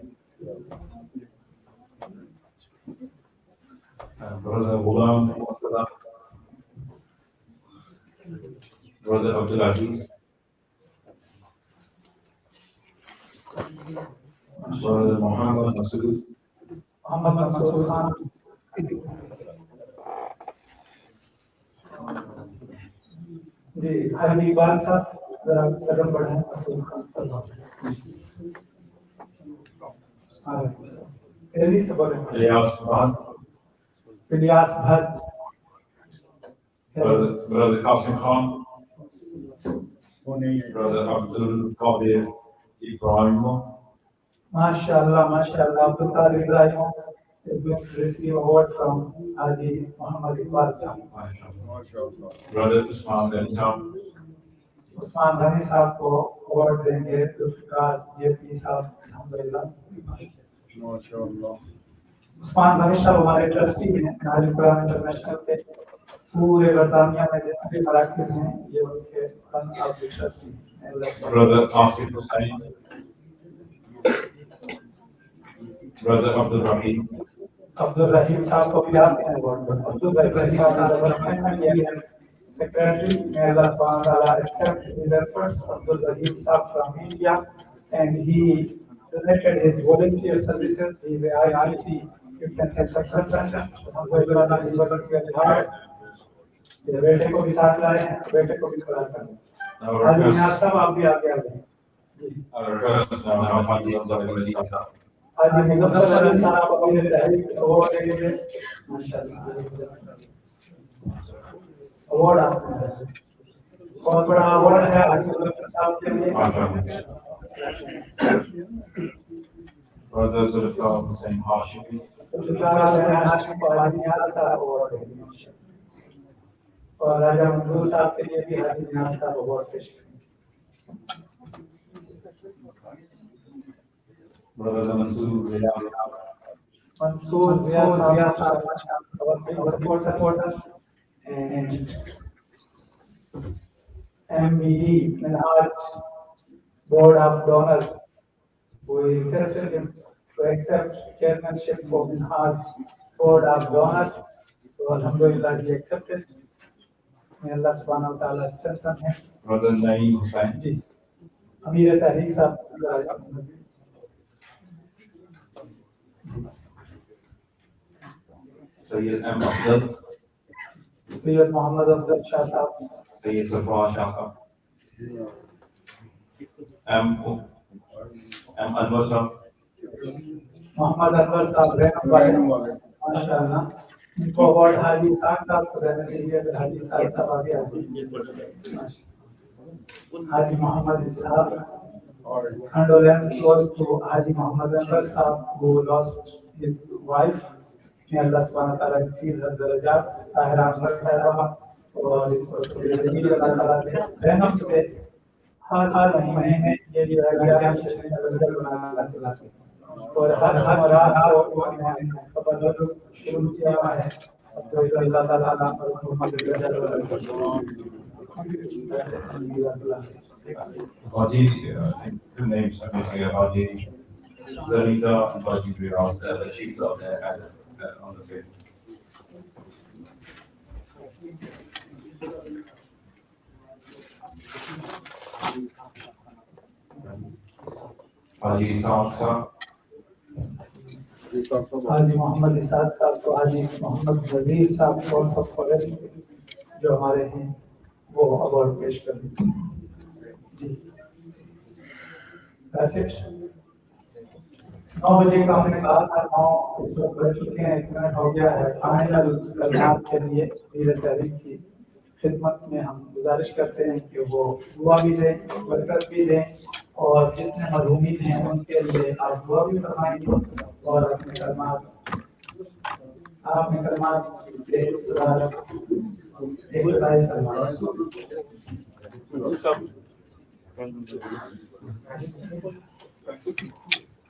Brother Ghulam Murtaza, Brother Abdul Aziz, Brother Muhammad Masood, Mohammad Masood Khan जी हाजी इकबाल साहब जरा कदम बढ़ाएं। मसूद खान साहब हाँ जल्दी से बोलें। Ilyas Bhan, Ilyas Bhatt Brother Qasim Khan, Brother Abdul Qadir Ibrahim, माशाअल्लाह Abdul Qadir Ibrahim is going to receive award from Haji Muhammad Iqbal Saab. Brother Usman Ghani Saab, Usman Ghani साहब को अवार्ड देंगे जुल्फिकार जेपी साहब अल्हम्दुलिल्लाह। उस्मान गनी साहब हमारे ट्रस्टी हैं मिनहाज-उल-कुरान इंटरनेशनल के। पूरे बर्तानिया में जितने भी मराकज़ हैं ये उनके वन ऑफ द ट्रस्टी हैं। Brother Asif Hussain, Brother Abdul Rahim, Abdul Rahim Sahab को भी आते हैं अवार्ड। अब्दुल रहीम साहब secretary, may Allah subhanahu wa ta'ala accept his efforts. Abdul Rahim Saab from India, and he donated his volunteer services. He is a IIT, you can say success center. Alhamdulillah, he is working very hard. ये बेटे को भी साथ लाए हैं, बेटे को भी खड़ा करें। आज यहाँ सब आप भी आगे आ गए। our request is now Haji Abdul Aziz Saab. आज मुजफ्फर अली साहब अपने तहरीक अवार्ड लेंगे। माशाअल्लाह अवार्ड आपने बहुत बड़ा अवार्ड है आज मुजफ्फर साहब के लिए। Brother Zulfikar Hussain Hashimi, Zulfikar Hussain Hashmi को हाजी नियाज़ साहब अवार्ड देंगे और राजा मंसूर साहब के लिए भी हाजी नियाज़ साहब अवार्ड पेश करेंगे। Brother Mansoor Zia, Mansoor Zia साहब our big supporter and MBD Minhaj Board of Donors who requested him to accept chairmanship for Minhaj Board of Donors. So Alhamdulillah he accepted. May Allah subhanahu wa ta'ala strengthen him. Brother Naeem Hussain, जी अमीर तहरीक साहब Sayyid M. Afzal, Syed Mohammad Afzal Shah साहब Sayyid Zafar Shah Saab, M. Anwar Saab, Mohammad Anwar साहब रहने वाले माशाअल्लाह। इनको award हाजी साहब साहब को देना चाहिए। हाजी साहब आगे आते हैं। हाजी मोहम्मद साहब condolence goes to Haji Muhammad Anwar Saab who lost his wife. May Allah subhanahu wa ta'ala increase her darajat. Tahira Anwar Sahiba और रहम से हर महीने में ये जो है ज्ञान चश्मे का लंगर बनाना लाते हैं और हर रात को तबर्रुक शुरू किया है। तो अल्लाह ताला Haji, two names I'm missing, Haji Zarida and Haji Viraz, the chief of the on the field. Haji Isaaq Saab, Haji Mohammad Isaac साहब को हाजी मोहम्मद वजीर साहब कौन फॉरेस्ट जो हमारे हैं وہ اوارڈ پیش کر دیں. جی That's it. 9 بجے کا ہم نے کہا تھا, 9 اس وقت بج چکے ہیں, 1 منٹ ہو گیا ہے. فائنل کلمات کے لیے امیر تحریک کی خدمت میں ہم گزارش کرتے ہیں کہ وہ دعا بھی دیں, برکت بھی دیں, اور جتنے مرحومین ہیں ان کے لیے آپ دعا بھی فرمائیں گے اور اپنے کلمات کے صدارت افتتاحی فرمائیں.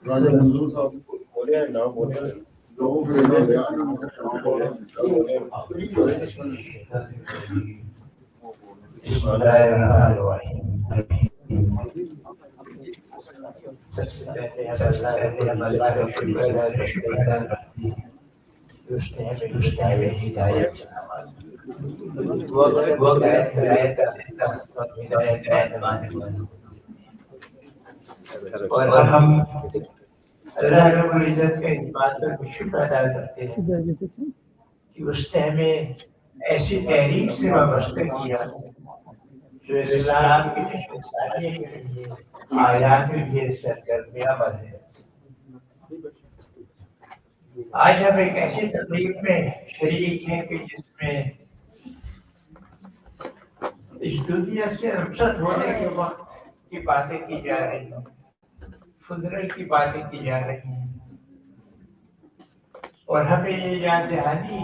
راجہ منظور صاحب لوگوں کے لیے بسم اللہ الرحمن الرحیم. سب سے پہلے ہم اللہ کا شکر ادا کرتے ہیں کہ اس نے ہمیں ہدایت سے نوازا. وہ ہدایت کا دیتا اور ہدایت ماننے والا. اور ہم اللہ رب العزت کے اس بات پر شکر ادا کرتے ہیں کہ اس نے ہمیں ایسی تحریک سے وابستہ کیا جو اسلام کی نشانی کے لیے آیات کے لیے سرگرمیاں بنے. آج ہم ایک ایسی تقریب میں شریک ہیں کہ جس میں اس دنیا سے رخصت ہونے کے وقت کی باتیں کی جا رہی ہیں, فضل کی باتیں کی جا رہی ہیں, اور ہمیں یہ یاد دہانی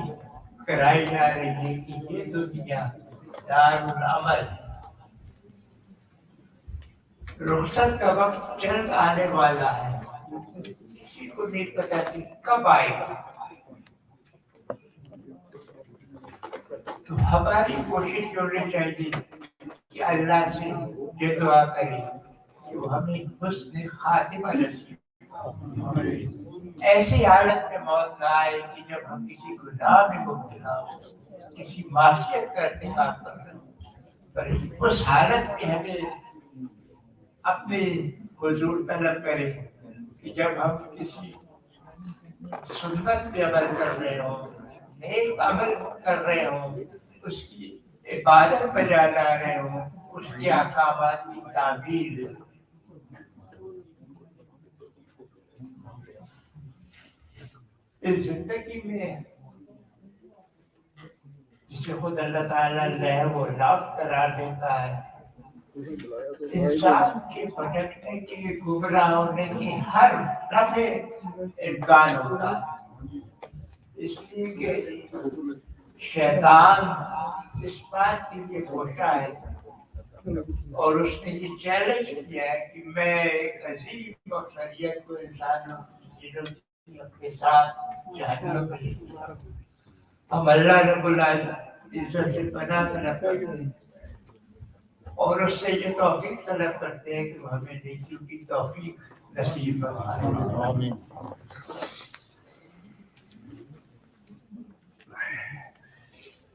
کرائی جا رہی ہے کہ یہ دنیا دار العمل ہے. رخصت کا وقت جلد آنے والا ہے, کسی کو نہیں پتا کہ کب آئے گا. تو ہماری کوشش ہونی چاہیے کہ اللہ سے یہ دعا کریں کہ وہ ہمیں حسن خاتمہ نصیب فرمائے. ایسی حالت میں موت نہ آئے کہ جب ہم کسی گناہ میں مبتلا ہو, کسی معصیت کا ارتکاب کر رہے ہوں, پر اس حالت میں ہمیں اپنے حضور طلب کریں کہ جب ہم کسی سنت پہ عمل کر رہے ہوں, نیک عمل کر رہے ہوں, اس کی عبادت بجا لا رہے ہوں, اس کے احکامات کی تعمیل. اس زندگی میں جسے خود اللہ تعالیٰ لہو و لعب قرار دیتا ہے, انسان کے بھٹکنے کے, گمراہ ہونے کے ہر لمحے امکان ہوتا ہے. اس لیے کہ شیطان اس بات کے لیے کوشاں ہے اور اس نے یہ چیلنج کیا ہے کہ میں ایک عظیم اکثریت کو انسانوں کی اپنے ساتھ جہنم میں لے جاؤں. ہم اللہ رب العزت سے پناہ طلب کرتے ہیں اور اس سے یہ توفیق طلب کرتے ہیں کہ وہ ہمیں نیکیوں کی توفیق نصیب فرمائے.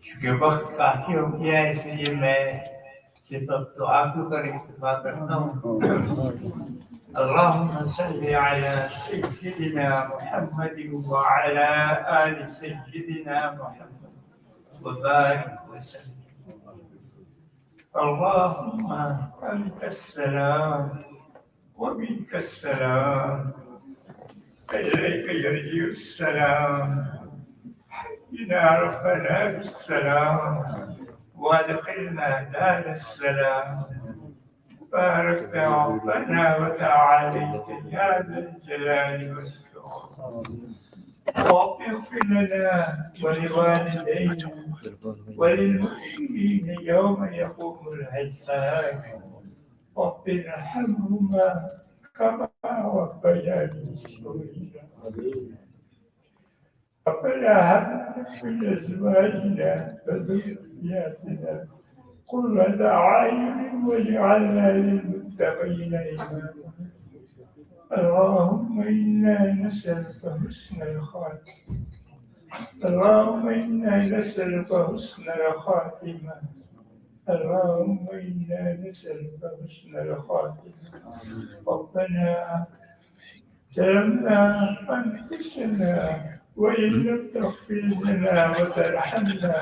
چونکہ وقت کافی ہو گیا ہے, اس لیے میں صرف اب دعا کو کر اکتفا کرتا ہوں. اللهم صل على سيدنا محمد وعلى آل سيدنا محمد وبارك وسلم. اللهم أنت السلام ومنك السلام, إليك يرجع السلام. حينا ربنا بالسلام وادخلنا دار السلام. بارك ربنا وتعاليك يا ذا الجلال والإكرام. واغفر لنا ولوالدينا وللمؤمنين يوم يقوم الحساب. رب ارحمهما كما ربياني صغيرا. ربنا هب لنا من ازواجنا وذرياتنا قرة أعين واجعلنا للمتقين إماما. اللهم إنا نسألك حسن الخاتمة. اللهم إنا نسألك حسن الخاتمة. اللهم إنا نسألك حسن الخاتمة. ربنا ظلمنا أنفسنا وإن لم تغفر لنا وترحمنا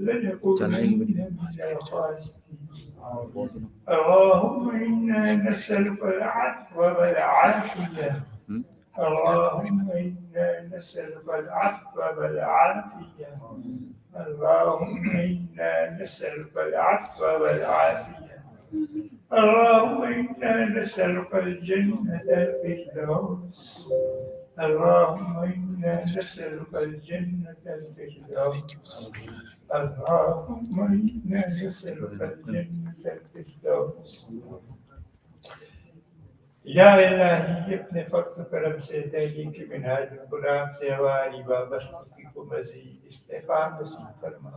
لنكونن من الخاسرين. اللهم إنا نسألك العفو والعافية. اللهم إنا نسألك العفو والعافية. اللهم إنا نسألك العفو والعافية. اللهم إنا نسألك الجنة الفردوس. اللهم إنا نسألك الجنة الفردوس. اللهم إنا نسألك الجنة الفردوس. या इलाही अपने फज़्ल करम से तहलीम के मिनहाज कुरान से हमारी वाबस्तगी को मज़ीद इस्तेफ़ाम नसीब फरमा।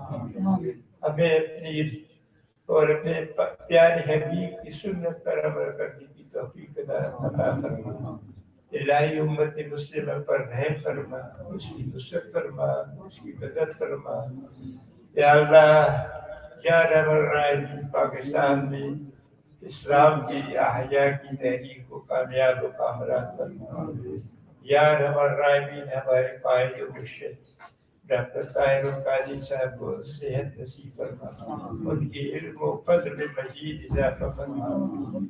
हमें अपनी और अपने प्यारे हबीब की सुन्नत पर अमल करने की तौफीक अता फरमा। इलाही उम्मत मुस्लिमा पर रहम फरमा, उसकी नुसरत फरमा, उसकी मदद फरमा। या अल्लाह, या रहमान रहीम, पाकिस्तान में इस्लाम की अहया की तहरीक को कामयाब व कामयाब फरमा। या रहमान रहीम, हमारे कायद मुर्शिद डॉक्टर ताहिर काजी साहब को सेहत नसीब फरमा, उनकी इल्म व फज़्ल में मज़ीद इज़ाफ़ा फरमा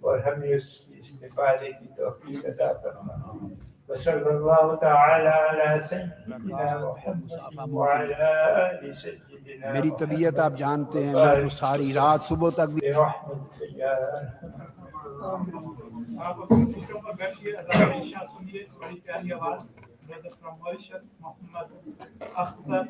और हमें उसकी इस्तिफ़ादे की तौफ़ीक़ अता फरमा। वसल्लल्लाहु तआला अला सय्यिदिना मुहम्मद व अला आलि सय्यिदिना मेरी तबीयत आप जानते हैं, मैं तो सारी रात सुबह तक भी बिरहमतिक या आप अपनी सीटों पर बैठिए। अल्लाह की इशाअत सुनिए। बड़ी प्यारी आवाज brother from Mauritius Mohammad Akhtar.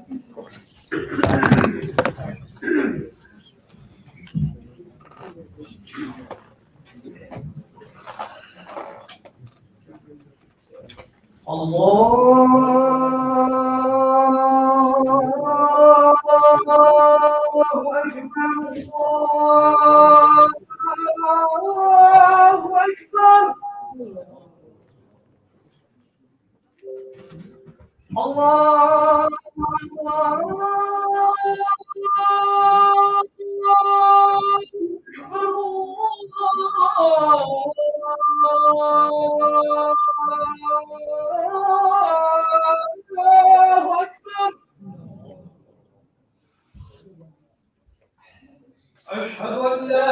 أشهد أن لا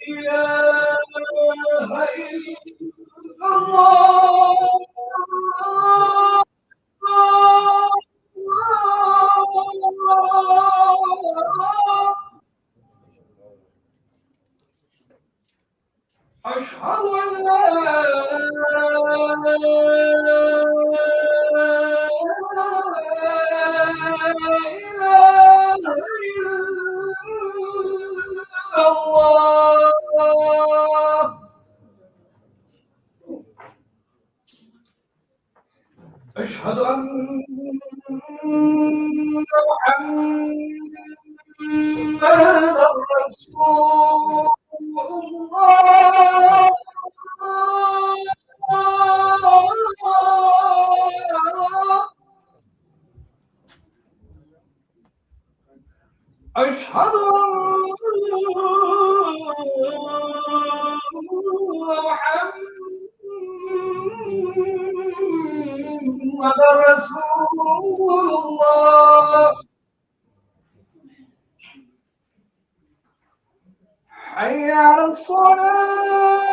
إله إلا الله. أشهد أن لا إله إلا الله. أشهد أن محمدًا رسول الله. أشهد أن محمدًا رسول الله. حي على الصلاة.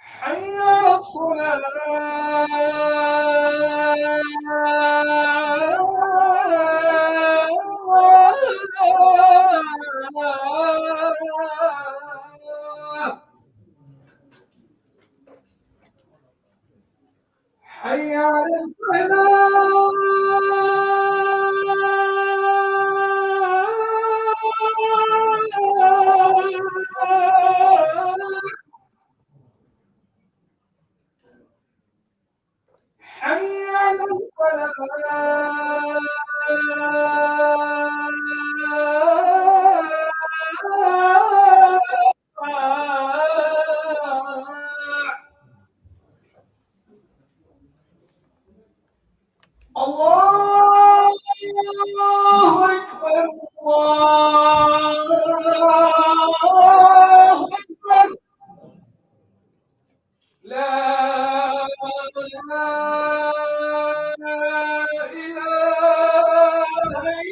حي على الصلاة. حي على الفلاح. حي على الفلاح. الله أكبر الله أكبر لا إله إلا الله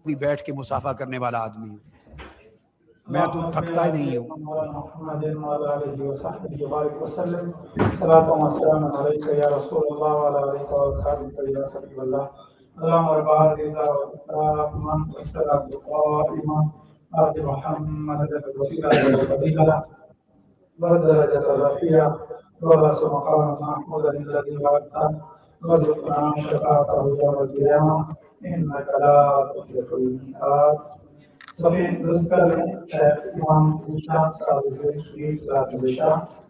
بھی بیٹھ کے مسافہ کرنے والا آدمی ہوں میں تو تھکتا ہی نہیں ہوں محمد وعلى آله وصحبه وبارك وسلم صلاة وسلام عليك يا رسول الله وعلى آلك وصحبك يا حبيب الله اللهم رب هذه من الصلاة قائمة آت محمد الوسيلة والفضيلة والدرجة الرفيعة وبعث مقاما محمودا الذي وعدته وارزقنا شفاعته يوم القيامة إنك لا تخلف الميعاد صفين درست کر لیں امام شاہ صاحب کی صلاۃ العشاء